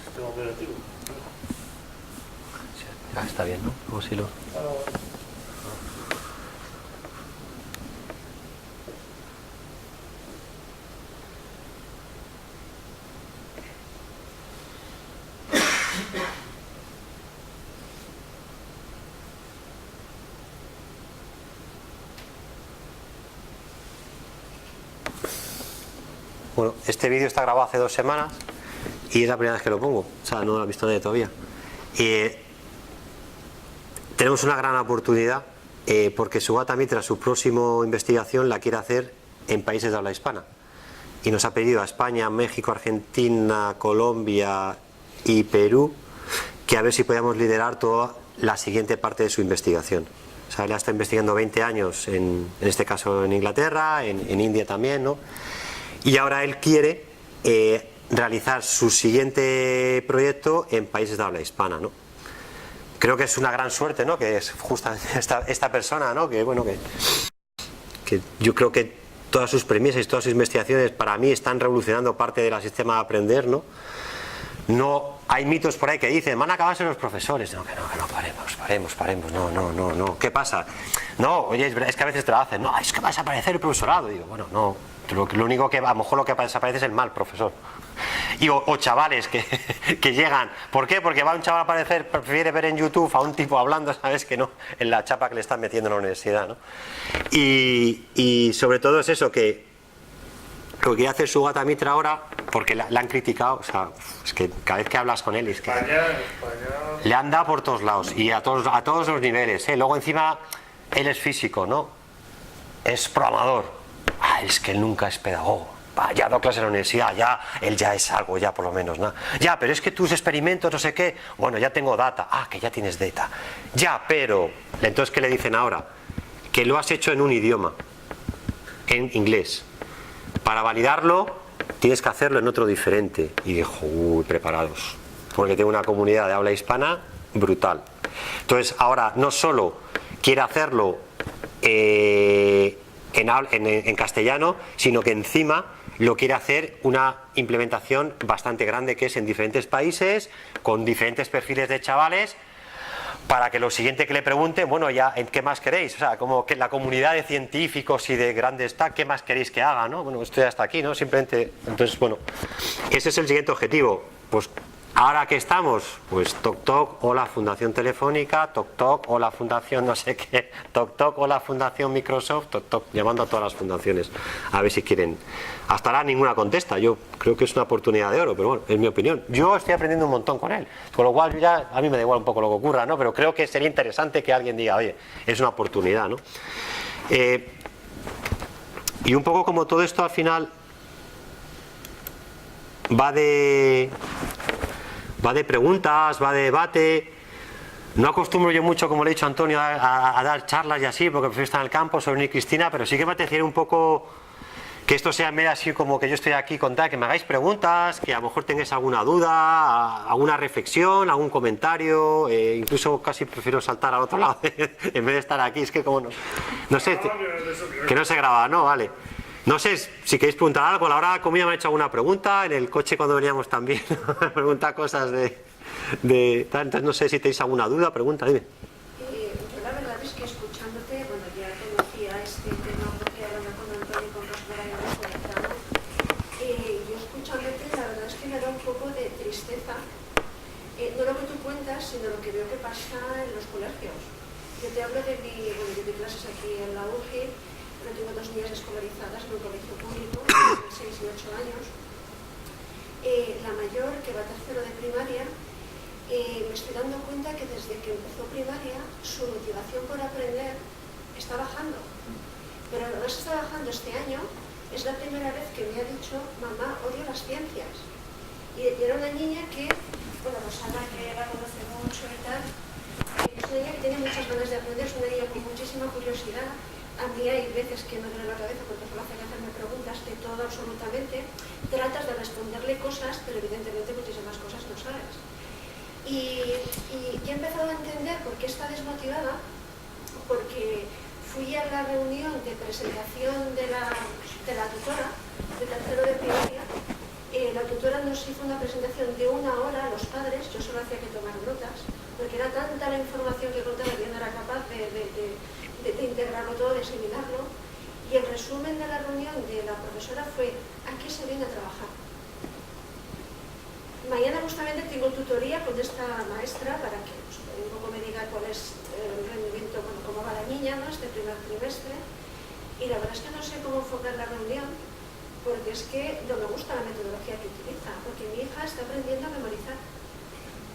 Sistema operativo. Está bien, ¿no? Como si lo... Bueno, este vídeo está grabado hace 2 semanas y es la primera vez que lo pongo, o sea, no lo ha visto nadie todavía. Tenemos una gran oportunidad porque Sugatami, tras su próxima investigación, la quiere hacer en países de habla hispana y nos ha pedido a España, México, Argentina, Colombia y Perú que a ver si podíamos liderar toda la siguiente parte de su investigación. O sea, él está investigando 20 años, en este caso en Inglaterra, en India también, ¿no? Y ahora él quiere realizar su siguiente proyecto en países de habla hispana, ¿no? Creo que es una gran suerte, ¿no? Que es justamente esta persona, ¿no? Que bueno, que yo creo que todas sus premisas y todas sus investigaciones para mí están revolucionando parte del sistema de aprender, ¿no? No hay mitos por ahí que dicen, van a acabarse los profesores. No, que no, paremos. No. ¿Qué pasa? No, oye, es que a veces te lo hacen. No, es que va a desaparecer el profesorado. Digo, bueno, no. Lo único que a lo mejor lo que desaparece es el mal profesor. O chavales que llegan. ¿Por qué? Porque va un chaval a aparecer, prefiere ver en YouTube a un tipo hablando, ¿sabes? Que no en la chapa que le están metiendo en la universidad, ¿no? Y sobre todo es eso, que lo que quiere hacer Sugata Mitra ahora, porque la han criticado, o sea, es que cada vez que hablas con él es que le han dado por todos lados y a todos los niveles, ¿eh? Luego encima él es físico, ¿no? Es programador. Es que él nunca es pedagogo. Ya ha dado clases en la universidad, ya él ya es algo, ya por lo menos, ¿no? Ya, pero es que tus experimentos, no sé qué, bueno, ya tengo data. Que ya tienes data. Ya, pero entonces ¿qué le dicen ahora? Que lo has hecho en un idioma, en inglés. Para validarlo tienes que hacerlo en otro diferente. Y dijo, preparados, porque tengo una comunidad de habla hispana brutal. Entonces ahora no solo quiere hacerlo en castellano, sino que encima lo quiere hacer una implementación bastante grande, que es en diferentes países, con diferentes perfiles de chavales, para que lo siguiente que le pregunten, bueno, ya, ¿en qué más queréis? O sea, como que la comunidad de científicos y de grandes ¿qué más queréis que haga? ¿No? Bueno, estoy hasta aquí, ¿no? Simplemente, entonces, bueno, ese es el siguiente objetivo. Pues ahora que estamos, pues toc o la Fundación Telefónica, toc o la Fundación no sé qué, toc o la Fundación Microsoft, toc llamando a todas las fundaciones a ver si quieren. Hasta ahora ninguna contesta. Yo creo que es una oportunidad de oro, pero bueno, es mi opinión. Yo estoy aprendiendo un montón con él, con lo cual ya a mí me da igual un poco lo que ocurra, ¿no? Pero creo que sería interesante que alguien diga, oye, es una oportunidad, ¿no? Y un poco como todo esto al final va de preguntas, va de debate. No acostumbro yo mucho, como le he dicho a Antonio, a dar charlas y así, porque prefiero estar en el campo, soy Nick Cristina, pero sí que me apetecería un poco que esto sea medio así como que yo estoy aquí contar, que me hagáis preguntas, que a lo mejor tengáis alguna duda, alguna reflexión, algún comentario, incluso casi prefiero saltar al otro lado en vez de estar aquí, es que como no sé, que no se graba, ¿no? Vale. No sé si queréis preguntar algo. A la hora de la comida me han hecho alguna pregunta. En el coche cuando veníamos también me pregunta cosas entonces no sé si tenéis alguna duda, pregunta, dime. Yo la verdad es que escuchándote, bueno, ya conocía este tema porque hablando con Antonio y con Rosmara y conectado. Yo escuchándote, la verdad es que me da un poco de tristeza. No lo que tú cuentas, sino lo que veo que pasa en los colegios. Yo te hablo de yo doy clases aquí en la UGI. Yo tengo 2 niñas escolarizadas en un colegio público, de 6 y 8 años. La mayor, que va a tercero de primaria, me estoy dando cuenta que desde que empezó primaria, su motivación por aprender está bajando. Pero además está bajando este año, es la primera vez que me ha dicho, mamá, odio las ciencias. Y era una niña que, bueno, Rosana, que la conoce mucho y tal, es una niña que tiene muchas ganas de aprender, es una niña con muchísima curiosidad. A mí hay veces que me duele la cabeza porque solo hacen hacerme preguntas de todo absolutamente. Tratas de responderle cosas, pero evidentemente muchísimas cosas no sabes. Y he empezado a entender por qué está desmotivada, porque fui a la reunión de presentación de la tutora, de tercero de primaria. La tutora nos hizo una presentación de 1 hora a los padres, yo solo hacía que tomar notas, porque era tanta la información que contaba que yo no era capaz de integrarlo todo, de asimilarlo. Y el resumen de la reunión de la profesora fue: aquí se viene a trabajar. Mañana justamente tengo tutoría con esta maestra para que un poco me diga cuál es el rendimiento, bueno, cómo va la niña, ¿no?, este primer trimestre. Y la verdad es que no sé cómo enfocar la reunión, porque es que no me gusta la metodología que utiliza, porque mi hija está aprendiendo a memorizar.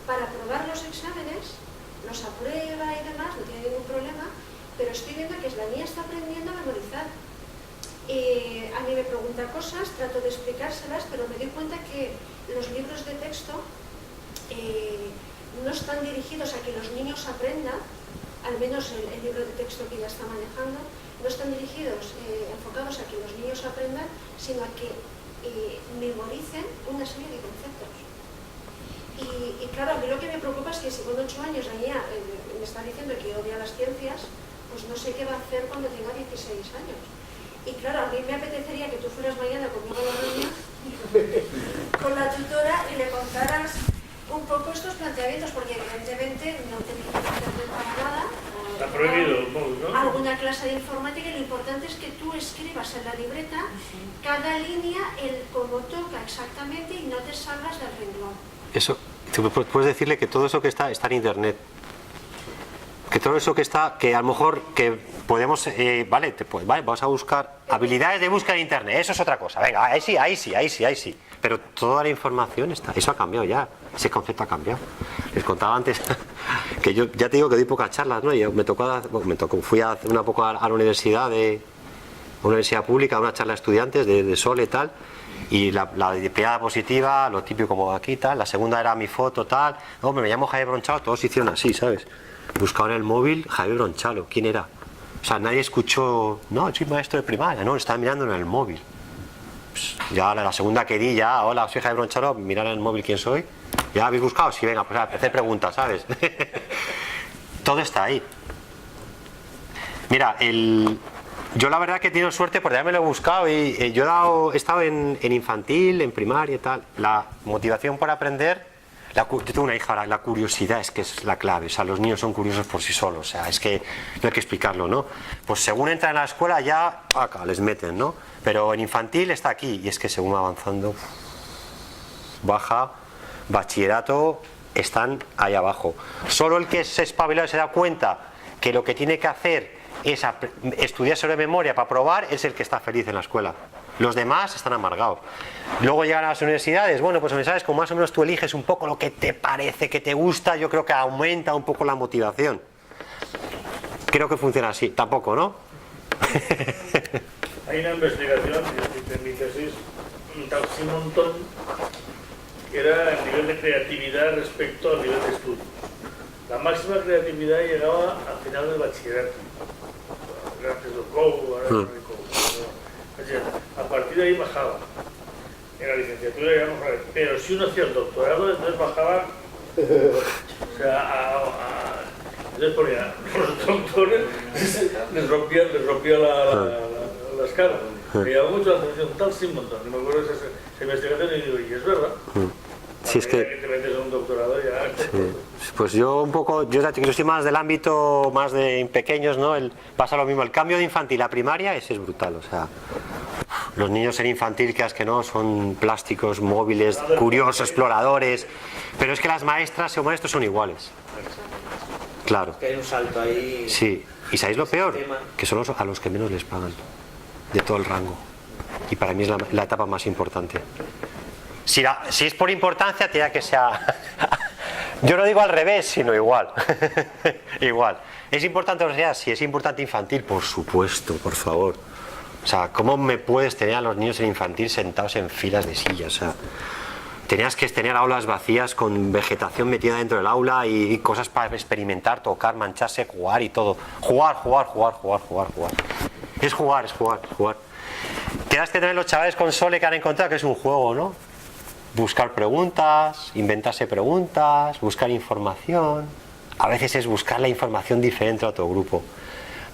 Para aprobar los exámenes, los aprueba y demás, no tiene ningún problema, pero estoy viendo que la niña está aprendiendo a memorizar. A mí me pregunta cosas, trato de explicárselas, pero me doy cuenta que los libros de texto no están dirigidos a que los niños aprendan, al menos el libro de texto que ella está manejando, no están dirigidos, enfocados a que los niños aprendan, sino a que memoricen una serie de conceptos. Y claro, a mí lo que me preocupa es que si con 8 años la niña me está diciendo que odia las ciencias, pues no sé qué va a hacer cuando tenga 16 años. Y claro, a mí me apetecería que tú fueras mañana conmigo a la reunión con la tutora y le contaras poco estos planteamientos, porque evidentemente no utilizan internet para nada. Está prohibido el móvil, ¿no? Alguna clase de informática, y lo importante es que tú escribas en la libreta cada línea el cómo toca exactamente y no te salgas del renglón. Eso, tú puedes decirle que todo eso que está en internet. Que todo eso que está, que a lo mejor que podemos, vale, vamos a buscar habilidades de búsqueda en internet, eso es otra cosa, venga, ahí sí, pero toda la información está, eso ha cambiado ya, ese concepto ha cambiado. Les contaba antes que yo ya te digo que doy pocas charlas, ¿no? Y fui a hacer una poco a la universidad pública, una charla de estudiantes de Sole y tal, y la primera diapositiva, lo típico como aquí tal, la segunda era mi foto tal, hombre, me llamo Javier Bronchalo, todos hicieron así, ¿sabes? Buscaba en el móvil Javier Bronchalo, ¿quién era? O sea, nadie escuchó, no, soy maestro de primaria, no, estaba mirando en el móvil. Pues ya la segunda que di, ya, hola, soy Javier Bronchalo, mirar en el móvil quién soy. ¿Ya habéis buscado? Sí, venga, pues a hacer preguntas, ¿sabes? Todo está ahí. Mira, yo la verdad que he tenido suerte porque ya me lo he buscado y yo he estado en infantil, en primaria y tal. La motivación por aprender, yo tengo una hija ahora, la curiosidad es que es la clave. O sea, los niños son curiosos por sí solos, o sea, es que no hay que explicarlo, ¿no? Pues según entran a la escuela ya, acá, les meten, ¿no? Pero en infantil está aquí y es que según va avanzando, baja, bachillerato, están ahí abajo. Solo el que se espabila se da cuenta que lo que tiene que hacer es estudiar sobre memoria para probar, es el que está feliz en la escuela. Los demás están amargados. Luego llegan a las universidades, bueno, pues universidades, como más o menos tú eliges un poco lo que te parece, que te gusta, yo creo que aumenta un poco la motivación. Creo que funciona así, tampoco, ¿no? Hay una investigación, en mi tesis, un montón, que era el nivel de creatividad respecto al nivel de estudio. La máxima creatividad llegaba al final del bachillerato. Gracias al COU, ahora no hay COU. A partir de ahí bajaba. En la licenciatura llegamos a ver. Pero si uno hacía el doctorado, entonces bajaba. O sea, entonces ponía los doctores, les rompía las caras. Me llamó mucho la atención, tal sin montón. Y me acuerdo de esa investigación y digo, y es verdad. Si es que te metes a un doctorado ya. Sí. Pues yo un poco, yo soy más del ámbito más de pequeños, ¿no? Pasa lo mismo, el cambio de infantil a primaria ese es brutal, o sea, los niños en infantil que no son plásticos, móviles, curiosos, exploradores, pero es que las maestras o maestros son iguales. Claro. Que hay un salto ahí. Sí, y ¿sabéis lo peor? Que son a los que menos les pagan de todo el rango. Y para mí es la etapa más importante. Si es por importancia, tendría que sea. Yo no digo al revés, sino igual. Igual. ¿Es importante o sea? Si es importante infantil, por supuesto, por favor. O sea, ¿cómo me puedes tener a los niños en infantil sentados en filas de sillas? O sea, tenías que tener aulas vacías con vegetación metida dentro del aula y cosas para experimentar, tocar, mancharse, jugar y todo. Jugar. Es jugar. Tienes que tener los chavales con Sole que han encontrado que es un juego, ¿no? Buscar preguntas, inventarse preguntas, buscar información. A veces es buscar la información diferente a otro grupo.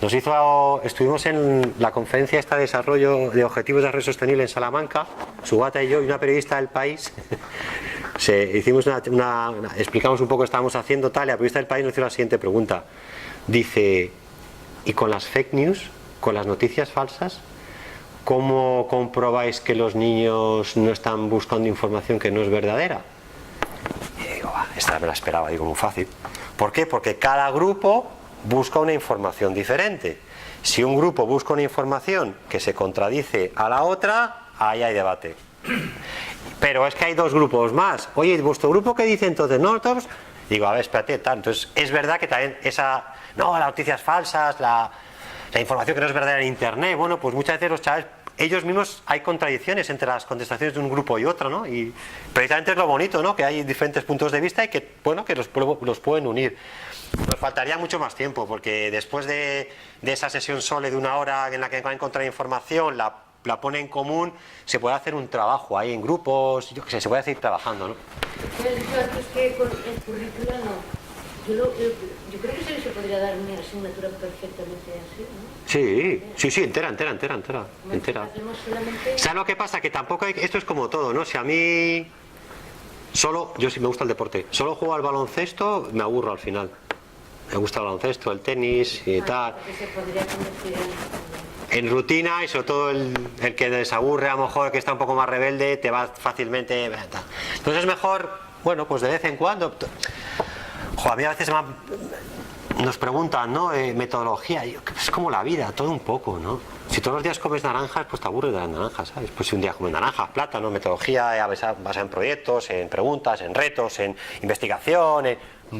Estuvimos en la conferencia esta de desarrollo de objetivos de desarrollo sostenible en Salamanca, Subata y yo y una periodista del País. Hicimos explicamos un poco qué estábamos haciendo tal, y la periodista del País nos hizo la siguiente pregunta. Dice, ¿y con las fake news, con las noticias falsas, cómo comprobáis que los niños no están buscando información que no es verdadera? Y digo, esta me la esperaba, digo, muy fácil. ¿Por qué? Porque cada grupo busca una información diferente. Si un grupo busca una información que se contradice a la otra, ahí hay debate. Pero es que hay dos grupos más. Oye, ¿vuestro grupo qué dice entonces? No, todos. Digo, a ver, espérate, tal. Entonces, es verdad que también las noticias falsas, la información que no es verdadera en internet, bueno, pues muchas veces los chavales, ellos mismos, hay contradicciones entre las contestaciones de un grupo y otro, ¿no? Y precisamente es lo bonito, ¿no? Que hay diferentes puntos de vista y que, bueno, que los pueden unir. Nos faltaría mucho más tiempo, porque después de esa sesión Sole de 1 hora en la que van a encontrar información, la pone en común, se puede hacer un trabajo ahí en grupos, yo qué sé, se puede seguir trabajando, ¿no? Yo he dicho antes que con el currículo no. Yo creo que se podría dar una asignatura perfectamente así, ¿no? Sí, entera. ¿Sabes lo que pasa? Que tampoco hay, esto es como todo, ¿no? Si a mí Yo sí me gusta el deporte. Solo juego al baloncesto, me aburro al final. Me gusta el baloncesto, el tenis y tal. Porque se podría convertir En rutina, y sobre todo el que desaburre, a lo mejor que está un poco más rebelde, te va fácilmente. Entonces es mejor, bueno, pues de vez en cuando. Joder, a mí a veces nos preguntan, ¿no? Metodología. Es como la vida, todo un poco, ¿no? Si todos los días comes naranjas, pues te aburres de las naranjas, ¿sabes? Pues si un día comes naranjas, plátano, metodología basada en proyectos, en preguntas, en retos, en investigación,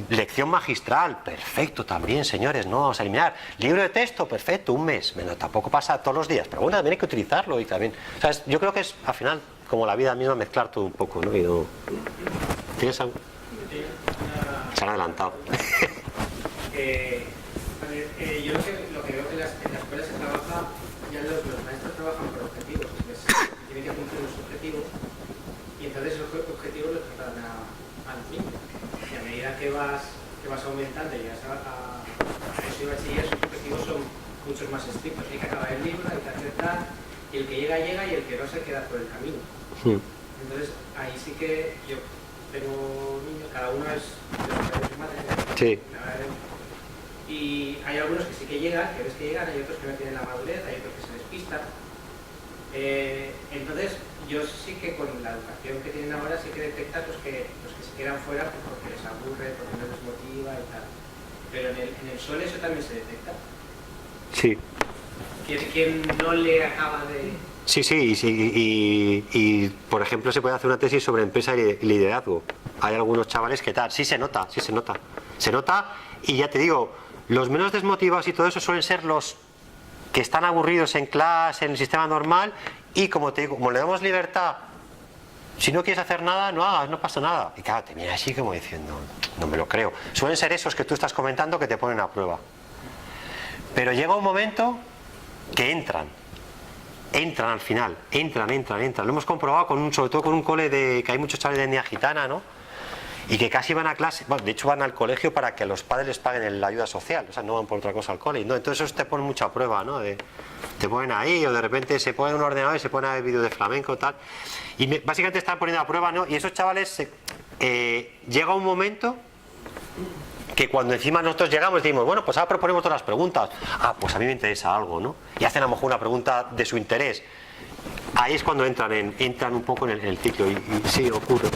lección magistral, perfecto también, señores, no vamos a eliminar. Libro de texto, perfecto, un mes. Bueno, tampoco pasa todos los días, pero bueno, también hay que utilizarlo y también. ¿Sabes? Yo creo que es, al final, como la vida misma, mezclar todo un poco, ¿no? Y no... ¿Tienes algo? Se han adelantado. Yo lo que veo que en la escuela se trabaja, ya los maestros trabajan por objetivos, tienen que cumplir los objetivos y entonces los objetivos los tratan a los niños. Y a medida que vas aumentando y llegas a eso y bachiller, esos objetivos son muchos más estrictos. Hay que acabar el libro, hay que hacer tal, y el que llega, llega y el que no se queda por el camino. Entonces ahí sí que yo tengo niños, cada uno es de su madre. Sí. Y hay algunos que sí que llegan, que ves que llegan, hay otros que no tienen la madurez, hay otros que se despistan. Entonces, yo sí que con la educación que tienen ahora sí que detectas los que se quedan fuera porque les aburre, porque no les motiva y tal. Pero en el SOL eso también se detecta. Sí. ¿Quién no le acaba de...? Sí, y por ejemplo se puede hacer una tesis sobre empresa y liderazgo. Hay algunos chavales que tal, sí se nota. Se nota y ya te digo, los menos desmotivados y todo eso suelen ser los que están aburridos en clase, en el sistema normal, y como te digo, como le damos libertad, si no quieres hacer nada, no hagas, no pasa nada. Y claro, te mira así como diciendo, no me lo creo. Suelen ser esos que tú estás comentando que te ponen a prueba. Pero llega un momento que entran al final, entran. Lo hemos comprobado sobre todo con un cole que hay muchos chavales de etnia gitana, ¿no? Y que casi van a clase, bueno, de hecho van al colegio para que los padres les paguen la ayuda social, o sea, no van por otra cosa al cole, ¿no? Entonces eso te pone mucha prueba, ¿no? Te ponen ahí, o de repente se ponen un ordenador y se ponen a ver vídeos de flamenco, tal, y básicamente están poniendo a prueba, ¿no? Y esos chavales, llega un momento que cuando encima nosotros llegamos decimos, bueno, pues ahora proponemos todas las preguntas, pues a mí me interesa algo, ¿no? Y hacen a lo mejor una pregunta de su interés. Ahí es cuando entran un poco en el ciclo, y sí, ocurre.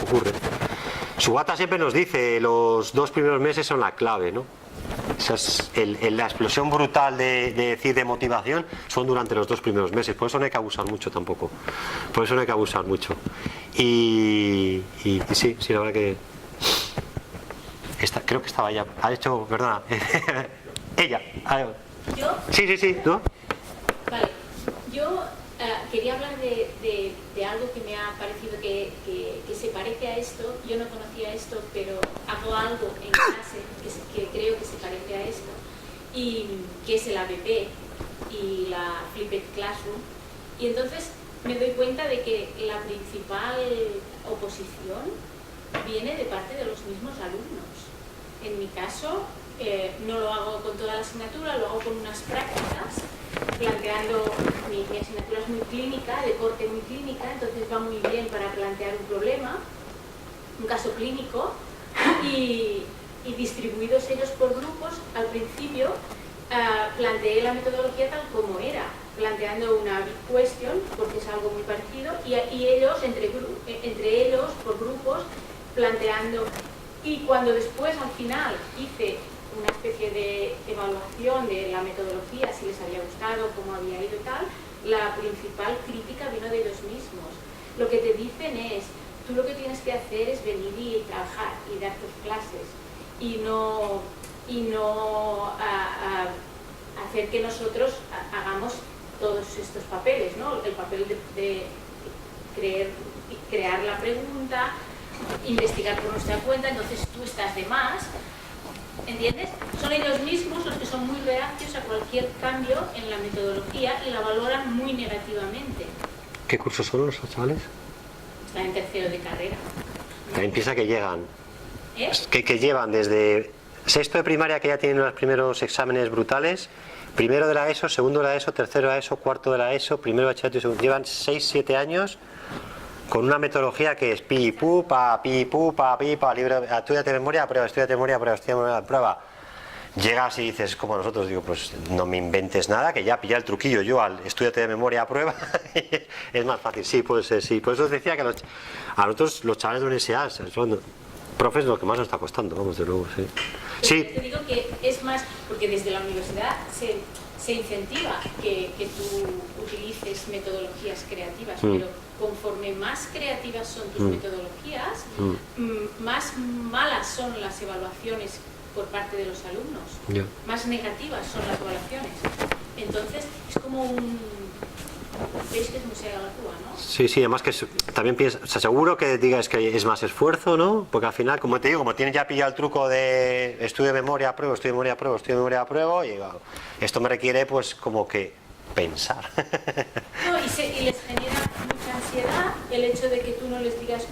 Subata siempre nos dice, los 2 primeros meses son la clave, ¿no? Esa es la explosión brutal de motivación son durante los 2 primeros meses, por eso no hay que abusar mucho tampoco. Y sí, la verdad que... creo que estaba ella, ha hecho, perdona, ella. ¿Yo? Sí, ¿no? Vale, yo quería hablar de algo que me ha parecido que se parece a esto. Yo no conocía esto, pero hago algo en clase que creo que se parece a esto, y que es el ABP y la Flipped Classroom. Y entonces me doy cuenta de que la principal oposición viene de parte de los mismos alumnos. En mi caso, no lo hago con toda la asignatura, lo hago con unas prácticas, planteando, mi asignatura es muy clínica, de corte muy clínica, entonces va muy bien para plantear un problema, un caso clínico, y distribuidos ellos por grupos. Al principio planteé la metodología tal como era, planteando una big question, porque es algo muy parecido, y ellos, entre ellos, por grupos, planteando. Y cuando después, al final, hice una especie de evaluación de la metodología, si les había gustado, cómo había ido y tal, la principal crítica vino de ellos mismos. Lo que te dicen es, tú lo que tienes que hacer es venir y trabajar y dar tus clases, y no hacer que nosotros hagamos todos estos papeles, ¿no? El papel de crear la pregunta, investigar por nuestra cuenta, entonces tú estás de más, ¿entiendes? Son ellos mismos los que son muy reacios a cualquier cambio en la metodología y la valoran muy negativamente. ¿Qué cursos son los chavales? Están en tercero de carrera. También piensa que llegan, que llevan desde sexto de primaria, que ya tienen los primeros exámenes brutales, primero de la ESO, segundo de la ESO, tercero de la ESO, cuarto de la ESO, primero de bachillerato y segundo. Llevan 6-7 años con una metodología que es pi, pu, pa, libre, estudiate de memoria, prueba, estudiate de memoria, prueba, estudiate de memoria, prueba. Llegas y dices, como nosotros, digo, pues no me inventes nada, que ya pilla el truquillo yo al estudiate de memoria a prueba, es más fácil, sí, puede ser, sí. Por eso os decía que a nosotros los chavales de universidad son profes lo que más nos está costando, vamos, de luego, sí. Sí. Te digo que es más, porque desde la universidad se incentiva que tú utilices metodologías creativas, pero conforme más creativas son tus metodologías, más malas son las evaluaciones por parte de los alumnos, más negativas son las evaluaciones. Entonces es como veis que es muy ciega la Cuba, ¿no? Sí, además que también piensa, o sea, seguro que digas que es más esfuerzo, ¿no? Porque al final, como te digo, como tienes ya pillado el truco de estudio de memoria, pruebo, estudio de memoria, pruebo, estudio de memoria, pruebo, y digo, esto me requiere pues como que pensar. No, y les genera mucha ansiedad el hecho de que tú no les digas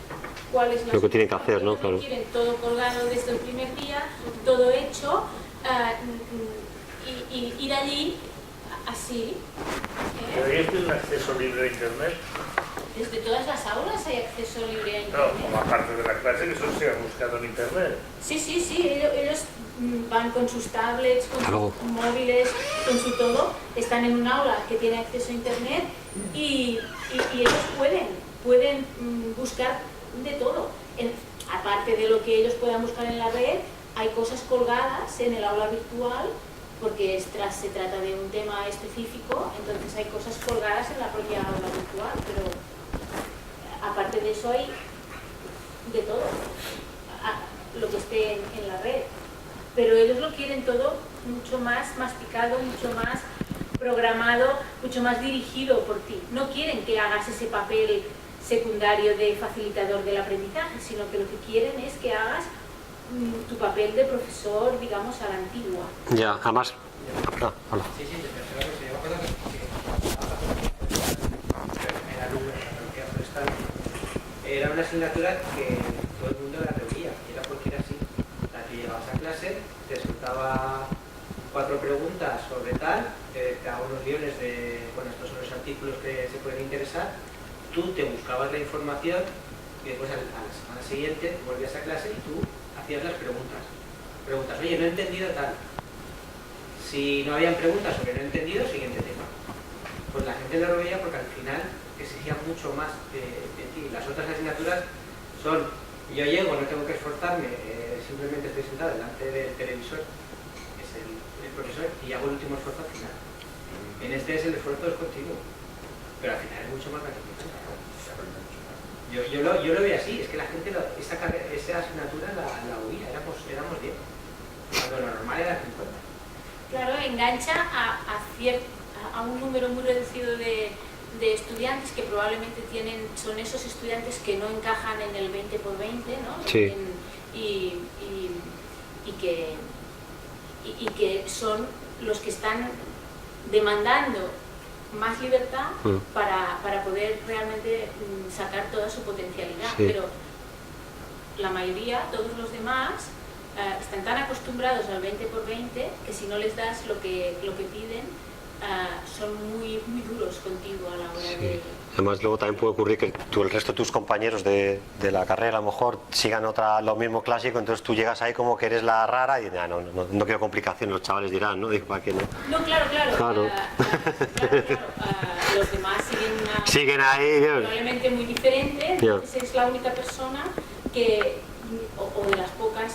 cuál es lo que tienen que hacer, ¿no? Claro. Quieren todo colgado desde el primer día, todo hecho, y ir allí así. ¿Deberías tener acceso libre a internet? Desde todas las aulas hay acceso libre a internet. No, como aparte de la clase, que eso se ha buscado en internet. Sí, ellos van con sus tablets, con sus móviles, con su todo, están en un aula que tiene acceso a internet y ellos pueden buscar de todo. Aparte de lo que ellos puedan buscar en la red, hay cosas colgadas en el aula virtual, porque se trata de un tema específico, entonces hay cosas colgadas en la propia aula virtual, pero aparte de eso hay de todo, lo que esté en la red. Pero ellos lo quieren todo mucho más masticado, mucho más programado, mucho más dirigido por ti. No quieren que hagas ese papel secundario de facilitador del aprendizaje, sino que lo que quieren es que hagas tu papel de profesor, digamos, a la antigua. Ya, además... Hola. Sí, yo me acuerdo que era una asignatura que todo el mundo la reunía, y era porque era así. Tú llegabas a clase, te soltaba 4 preguntas sobre tal, te daba unos guiones de, bueno, estos son los artículos que se pueden interesar, tú te buscabas la información y después a la semana siguiente volvías a clase y tú hacías las preguntas, oye, no he entendido tal. Si no habían preguntas sobre no he entendido, siguiente tema. Pues la gente lo veía porque al final exigía mucho más de ti. Las otras asignaturas son, yo llego, no tengo que esforzarme, simplemente estoy sentado delante del televisor, que es el profesor, y hago el último esfuerzo al final. En este es el esfuerzo es continuo, pero al final es mucho más gratificante. Yo lo veo así, es que la gente esa asignatura la huía, éramos 10, cuando lo normal era 50. Claro, engancha a un número muy reducido de estudiantes que probablemente son esos estudiantes que no encajan en el 20 por 20, ¿no? Sí. Y que son los que están demandando más libertad para poder realmente sacar toda su potencialidad. Sí. Pero la mayoría, todos los demás, están tan acostumbrados al 20 por 20 que si no les das lo que piden, son muy duros contigo a la hora de... Además luego también puede ocurrir que el resto de tus compañeros de la carrera a lo mejor sigan lo mismo clásico, entonces tú llegas ahí como que eres la rara y no quiero complicaciones, los chavales dirán, ¿no? Digo, ¿para qué no? No, claro. Los demás siguen ahí, probablemente muy diferente, entonces eres la única persona o de las pocas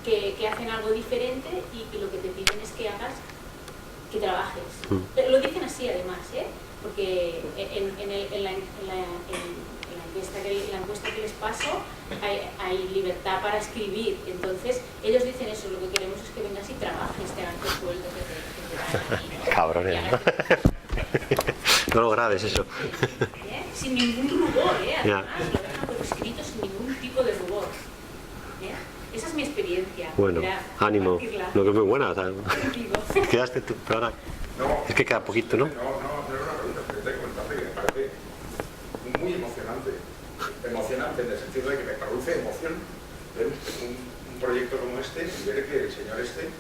que hacen algo diferente y lo que te piden es que trabajes. Pero lo dicen así además, porque en la encuesta que les paso hay libertad para escribir, entonces ellos dicen eso, lo que queremos es que vengas y trabajes, te hagan tu sueldo que te cabrones, ¿no? No lo grabes eso. Sin ningún rubor, además, lo dejan por escrito sin ningún tipo de rubor. Esa es mi experiencia. Bueno, ánimo. No, que es muy buena. Quedaste tú, pero ahora... No, es que queda poquito, ¿no? No era una pregunta, pero te comentarte que me parece muy emocionante. Emocionante en el sentido de que me produce emoción ver un proyecto como este y ver que el señor se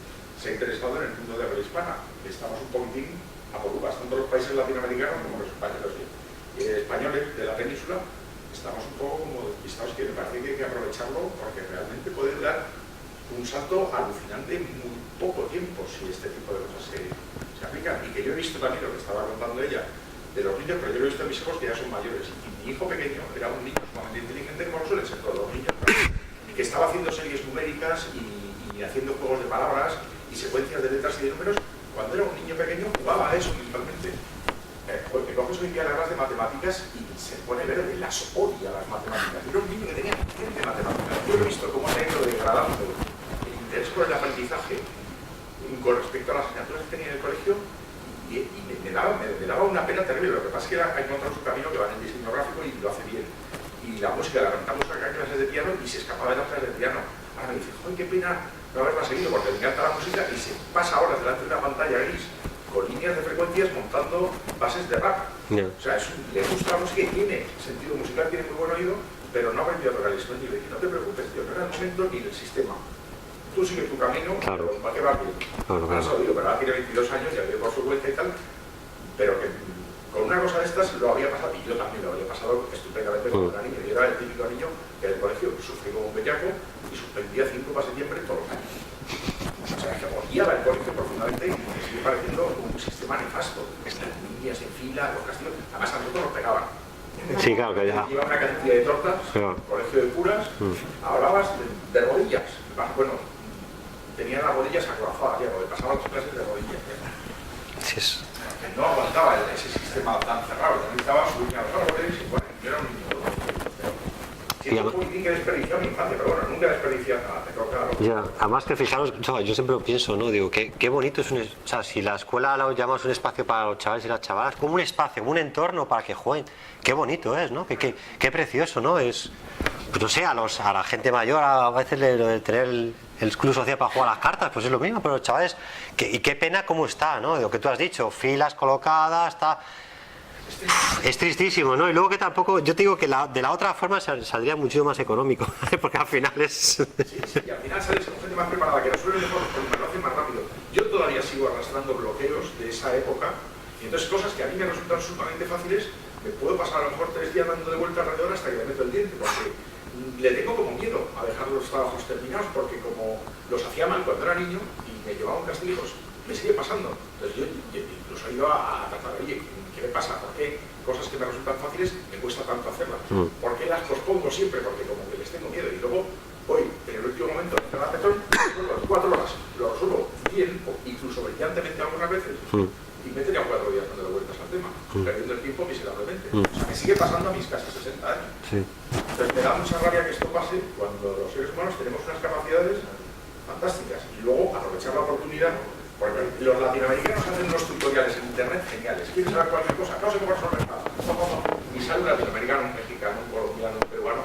ha interesado en el mundo de habla hispana. Estamos un poquitín a por uvas, tanto los países latinoamericanos como los españoles de la península estamos un poco como despistados, que me parece que hay que aprovecharlo porque realmente puede dar un salto alucinante en muy poco tiempo si este tipo de cosas se aplican. Y que yo he visto también lo que estaba contando ella de los niños, pero yo lo he visto en mis hijos que ya son mayores. Y mi hijo pequeño era un niño sumamente inteligente, como suelen ser todos los niños, que estaba haciendo series numéricas y haciendo juegos de palabras y secuencias de letras y de números. Cuando era un niño pequeño jugaba a eso principalmente. Porque coges hoy en día las clases de matemáticas y se pone verde, las odia las matemáticas. Era un niño que tenía de matemáticas. Yo he visto cómo se ha ido degradando el interés por el aprendizaje con respecto a las asignaturas que tenía en el colegio y me daba una pena terrible. Lo que pasa es que ha encontrado su camino, que va en el diseño gráfico y lo hace bien. Y la música, la cantamos acá en clases de piano y se escapaba de las clases de piano. Ahora me dice, ¡ay, qué pena no haberla seguido! Porque me encanta la música y se pasa horas delante de una pantalla gris con líneas de frecuencias montando bases de rap. No. O sea, le gusta la música y tiene sentido musical, tiene muy buen oído, pero no ha aprendido a tocar el instrumento. Y le dije, no te preocupes, tío, no era el momento ni el sistema. Tú sigue tu camino, claro. ¿Para qué va bien? Claro. Ahora se lo digo, pero ahora tiene 22 años, ya vive por su vuelta y tal, pero que con una cosa de estas lo había pasado, y yo también lo había pasado estupendamente cuando era niño. Yo era el típico niño que en el colegio sufrió como un bellaco y suspendía 5 para septiembre todos los años. O sea, que odiaba el colegio profundamente y me sigue pareciendo un sistema nefasto. Estas niñas en fila, los castigos, además a nosotros nos pegaban. Sí, claro que ya. Lleva una cantidad de tortas, claro. Colegio de curas, hablabas de rodillas. Bueno, tenían las rodillas acorazadas ya, porque pasaban las clases de rodillas. Sí, es... Que no aguantaba ese sistema tan cerrado. Yo necesitaba subirme a los árboles y bueno, yo era un niño. Siento un poquitín que desperdiciar mi infancia, pero bueno, nunca desperdiciar nada. Me toca... Ya, además que fijaros, yo siempre lo pienso, ¿no? Digo, qué bonito es o sea, si la escuela la llamamos un espacio para los chavales y las chavalas, como un espacio, un entorno para que jueguen, qué bonito es, ¿no? Qué precioso, ¿no? Es, pues no sé, a la gente mayor a veces de tener el club social para jugar a las cartas, pues es lo mismo, pero los chavales, y qué pena cómo está, ¿no? Lo que tú has dicho, filas colocadas, está... Es tristísimo, ¿no? Y luego que tampoco, yo te digo que de la otra forma saldría mucho más económico, porque al final es... Sí, y al final sales con gente más preparada, que resuelve mejor los problemas, lo hace más rápido. Yo todavía sigo arrastrando bloqueos de esa época, y entonces cosas que a mí me resultan sumamente fáciles, me puedo pasar a lo mejor 3 días dando de vuelta alrededor hasta que le meto el diente, porque le tengo como miedo a dejar los trabajos terminados, porque como los hacía mal cuando era niño y me llevaba un castigo, me sigue pasando. Entonces yo incluso he ido a tratar, oye, ¿qué me pasa? ¿Por qué cosas que me resultan fáciles me cuesta tanto hacerlas? ¿Por qué las pospongo siempre? Porque como que les tengo miedo y luego voy en el último momento en la petón, 4 horas, lo resuelvo bien, o incluso brillantemente algunas veces, y me tenía 4 días dándole vueltas al tema, perdiendo el tiempo miserablemente. O sea, me sigue pasando a mis casi 60 años. Sí. Entonces me da mucha rabia que esto pase cuando los seres humanos tenemos unas capacidades fantásticas y luego aprovechar la oportunidad. Porque los latinoamericanos hacen unos tutoriales en internet geniales. ¿Quieres saber cualquier cosa? No sé cómo resolver nada. Y sale un latinoamericano, un mexicano, un colombiano, un peruano.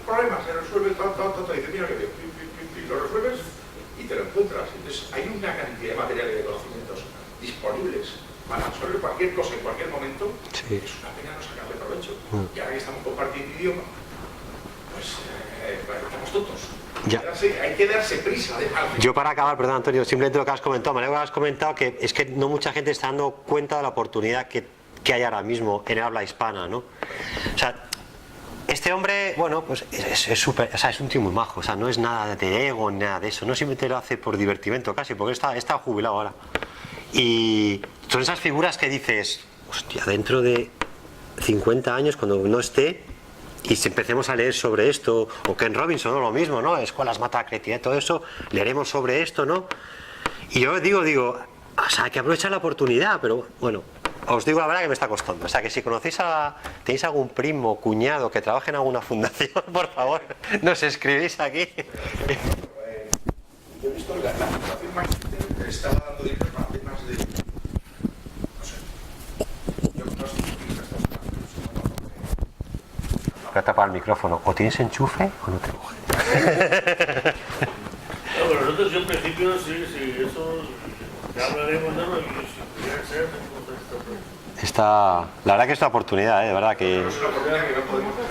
Problemas, se resuelve todo. Y dice, mira que bien, lo resuelves y te lo encuentras. Entonces hay una cantidad de materiales de conocimientos disponibles para resolver cualquier cosa en cualquier momento. Sí. Es una pena no sacarle provecho. Y ahora que estamos compartiendo idioma, pues estamos tontos. Ya. Hay que darse prisa. Yo para acabar, perdón Antonio, simplemente lo que has comentado, me alegro que has comentado que es que no mucha gente está dando cuenta de la oportunidad que hay ahora mismo en el habla hispana, ¿no? O sea, este hombre, bueno, pues es súper, o sea, es un tío muy majo, o sea, no es nada de ego, nada de eso, no simplemente lo hace por divertimento casi, porque está jubilado ahora. Y son esas figuras que dices, hostia, dentro de 50 años, cuando no esté, y si empecemos a leer sobre esto, o Ken Robinson, ¿no? Lo mismo, ¿no? Escuelas mata la creatividad, todo eso, leeremos sobre esto, ¿no? Y yo digo, o sea, hay que aprovechar la oportunidad, pero bueno, os digo la verdad que me está costando. O sea, que si tenéis algún primo, cuñado que trabaje en alguna fundación, por favor, nos escribís aquí. Yo he visto la fundación Magistero que estaba dando dinero para temas de... no sé. Yo no sé Voy a tapar el micrófono. ¿O tienes enchufe o no te coge? No, pero nosotros en principio sí, eso ya hablaremos de lo que si pudiera ser. La verdad que es una oportunidad, de verdad que...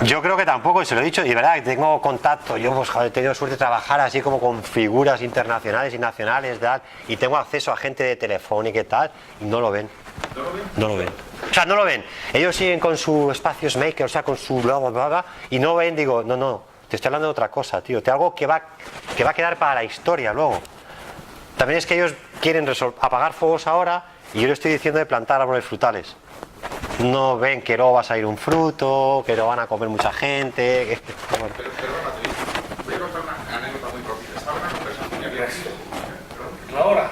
Yo creo que tampoco, se lo he dicho, y de verdad que tengo contacto, yo pues he tenido suerte de trabajar así como con figuras internacionales y nacionales, y tengo acceso a gente de Telefónica y tal, y no lo ven. ¿No lo ven? No lo ven. O sea, no lo ven. Ellos siguen con su espacios maker, o sea, con su bla, bla, bla, bla, y no ven, digo, no, te estoy hablando de otra cosa, tío. De algo que va a quedar para la historia luego. También es que ellos quieren apagar fuegos ahora y yo les estoy diciendo de plantar árboles frutales. No ven que luego va a salir un fruto, que lo van a comer mucha gente. Bueno. Pero perdona, voy a contar una anécdota muy cortita. Estaba en una conversación que había sido. ¿Ahora?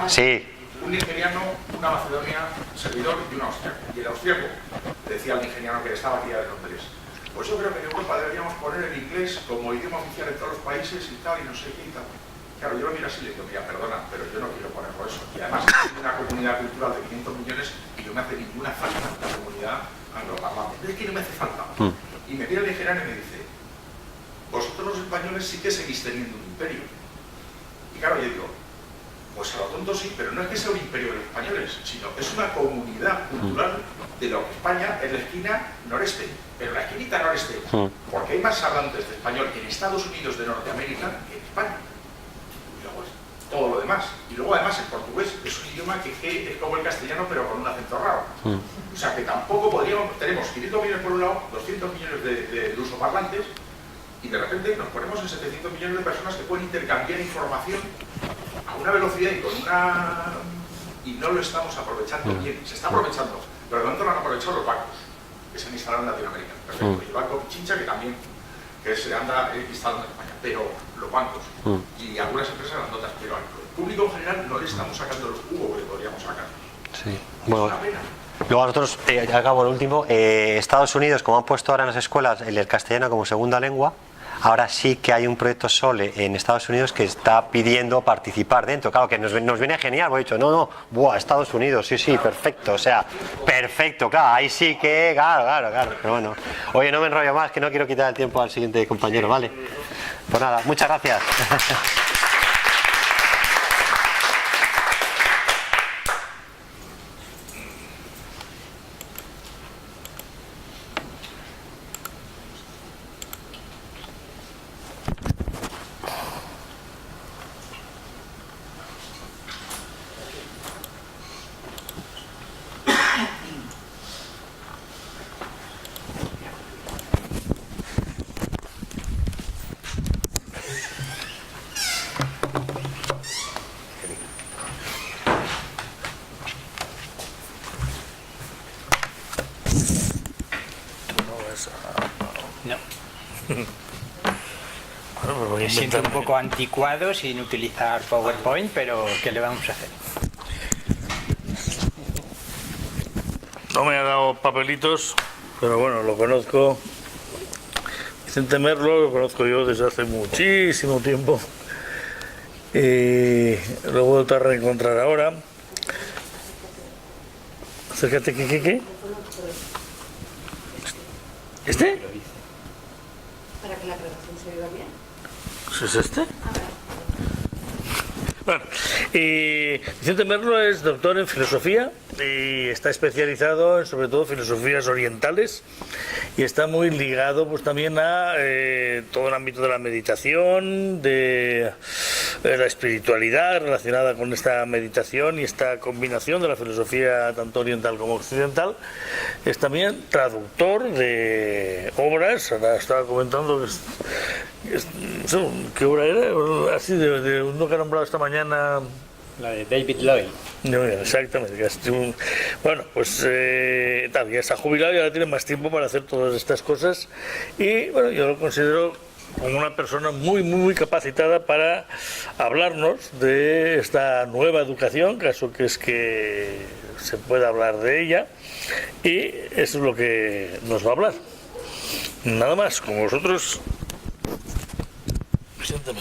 Sí. Un nigeriano, una macedonia, servidor y un austriaco. Y el austriaco decía al nigeriano que estaba aquí de Londres: pues yo creo que en Europa deberíamos poner el inglés como idioma oficial en todos los países y tal, y no sé qué y tal. Claro, yo lo miro así y le digo, mira, perdona, pero yo no quiero ponerlo eso. Y además es una comunidad cultural de 500 millones y no me hace ninguna falta la comunidad angloparlante. Es que no me hace falta. Y me mira el nigeriano y me dice: vosotros los españoles sí que seguís teniendo un imperio. Y claro, yo digo, pues a lo tonto sí, pero no es que sea un imperio de los españoles, sino es una comunidad cultural de lo que España es la esquina noreste, pero la esquinita noreste, porque hay más hablantes de español en Estados Unidos de Norteamérica que en España. Y luego es todo lo demás. Y luego además el portugués es un idioma que es como el castellano, pero con un acento raro. O sea que tampoco tenemos 500 millones por un lado, 200 millones de lusoparlantes, y de repente nos ponemos en 700 millones de personas que pueden intercambiar información a una velocidad y con una... y no lo estamos aprovechando bien. Se está aprovechando, pero de momento lo han aprovechado los bancos que se han instalado en Latinoamérica. Perfecto. Y el banco Pichincha, que también se anda instalando en España, pero los bancos y algunas empresas grandotas, pero al público en general no le estamos sacando los jugos que podríamos sacar. Sí. Bueno, es una pena. Luego nosotros, acabo el último, Estados Unidos, como han puesto ahora en las escuelas el castellano como segunda lengua, ahora sí que hay un proyecto SOLE en Estados Unidos que está pidiendo participar dentro. Claro, que nos viene genial, porque he dicho, no, buah, Estados Unidos, sí, perfecto, o sea, perfecto, claro, ahí sí que, claro, pero bueno. Oye, no me enrollo más, que no quiero quitar el tiempo al siguiente compañero, ¿vale? Pues nada, muchas gracias. Me siento un poco anticuado sin utilizar PowerPoint, pero ¿qué le vamos a hacer? No me ha dado papelitos, pero bueno, lo conozco. Vicente Merlo lo conozco yo desde hace muchísimo tiempo y lo he vuelto a reencontrar ahora. Acércate, ¿qué? ¿Este? Para que la grabación se vea bien. ¿Es este? Bueno, Vicente Merlo es doctor en filosofía y está especializado en sobre todo filosofías orientales y está muy ligado pues también a todo el ámbito de la meditación, de la espiritualidad relacionada con esta meditación y esta combinación de la filosofía tanto oriental como occidental. Es también traductor de obras. Ahora estaba comentando ¿qué obra era? Así de uno que ha nombrado esta mañana. La de David Lloyd. No, exactamente. Bueno, pues ya está jubilado y ahora tiene más tiempo para hacer todas estas cosas. Y bueno, yo lo considero como una persona muy capacitada para hablarnos de esta nueva educación, caso que es que se pueda hablar de ella. Y eso es lo que nos va a hablar. Nada más, como vosotros. Siéntame.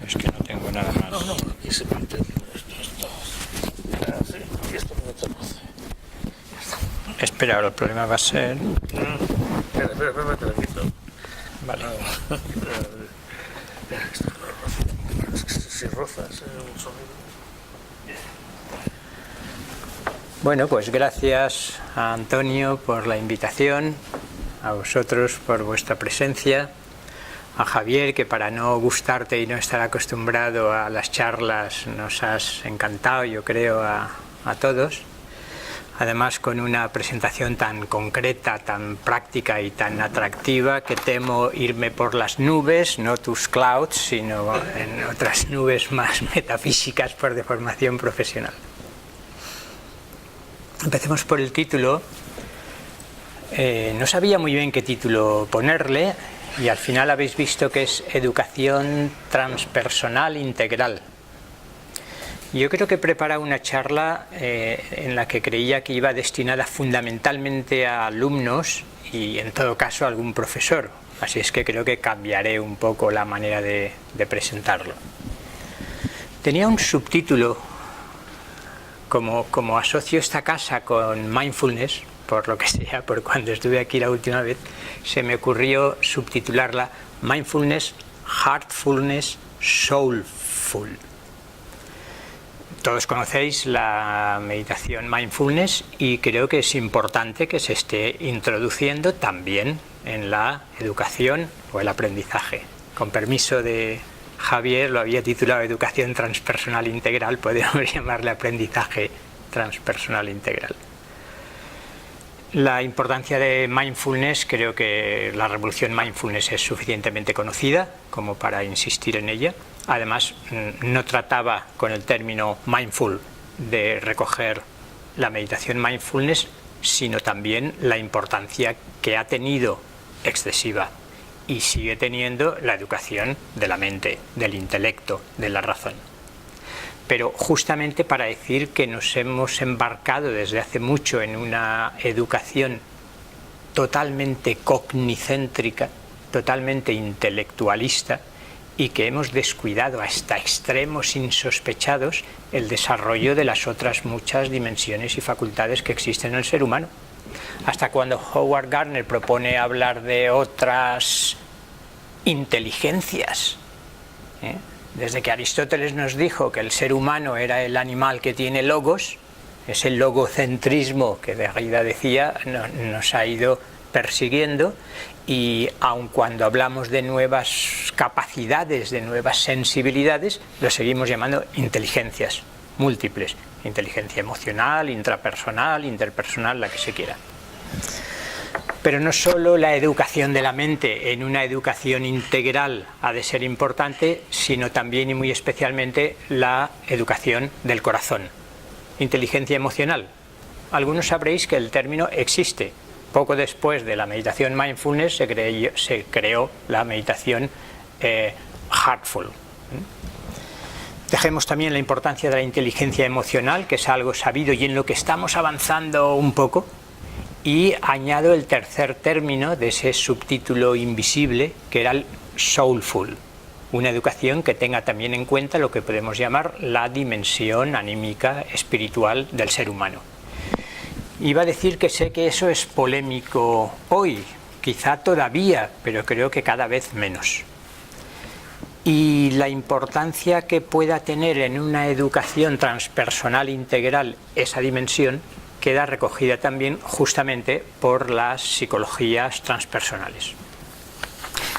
Es que no tengo nada más. No, aquí se mantiene esto. Sí, y esto no te hace. Espera, ahora el problema va a ser... Espera, te lo quito. Vale. Si rozas, un sonido. Bueno, pues gracias a Antonio por la invitación, a vosotros por vuestra presencia, a Javier, que para no gustarte y no estar acostumbrado a las charlas nos has encantado, yo creo, a todos. Además, con una presentación tan concreta, tan práctica y tan atractiva, que temo irme por las nubes, no tus clouds, sino en otras nubes más metafísicas por deformación profesional. Empecemos por el título. No sabía muy bien qué título ponerle y al final habéis visto que es Educación Transpersonal Integral. Yo creo que he preparado una charla en la que creía que iba destinada fundamentalmente a alumnos y en todo caso a algún profesor, así es que creo que cambiaré un poco la manera de presentarlo. Tenía un subtítulo, como asocio esta casa con mindfulness, por lo que sea, por cuando estuve aquí la última vez, se me ocurrió subtitularla Mindfulness, Heartfulness, Soulful. Todos conocéis la meditación mindfulness y creo que es importante que se esté introduciendo también en la educación o el aprendizaje. Con permiso de Javier, lo había titulado Educación Transpersonal Integral, podríamos llamarle Aprendizaje Transpersonal Integral. La importancia de mindfulness, creo que la revolución mindfulness es suficientemente conocida como para insistir en ella. Además, no trataba con el término mindful de recoger la meditación mindfulness, sino también la importancia que ha tenido excesiva y sigue teniendo la educación de la mente, del intelecto, de la razón. Pero justamente para decir que nos hemos embarcado desde hace mucho en una educación totalmente cognicéntrica, totalmente intelectualista, y que hemos descuidado hasta extremos insospechados el desarrollo de las otras muchas dimensiones y facultades que existen en el ser humano. Hasta cuando Howard Gardner propone hablar de otras inteligencias, desde que Aristóteles nos dijo que el ser humano era el animal que tiene logos, ese logocentrismo que Derrida decía nos ha ido persiguiendo, y aun cuando hablamos de nuevas capacidades, de nuevas sensibilidades, lo seguimos llamando inteligencias múltiples, inteligencia emocional, intrapersonal, interpersonal, la que se quiera. Pero no solo la educación de la mente en una educación integral ha de ser importante, sino también y muy especialmente la educación del corazón. Inteligencia emocional. Algunos sabréis que el término existe. Poco después de la meditación mindfulness se creó la meditación heartful. Dejemos también la importancia de la inteligencia emocional, que es algo sabido y en lo que estamos avanzando un poco, y añado el tercer término de ese subtítulo invisible, que era el soulful, una educación que tenga también en cuenta lo que podemos llamar la dimensión anímica espiritual del ser humano. Iba a decir que sé que eso es polémico hoy, quizá todavía, pero creo que cada vez menos. Y la importancia que pueda tener en una educación transpersonal integral esa dimensión queda recogida también justamente por las psicologías transpersonales.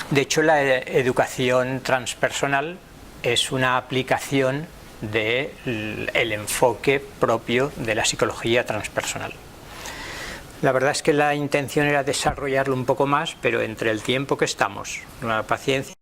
De hecho, la educación transpersonal es una aplicación del enfoque propio de la psicología transpersonal. La verdad es que la intención era desarrollarlo un poco más, pero entre el tiempo que estamos, la paciencia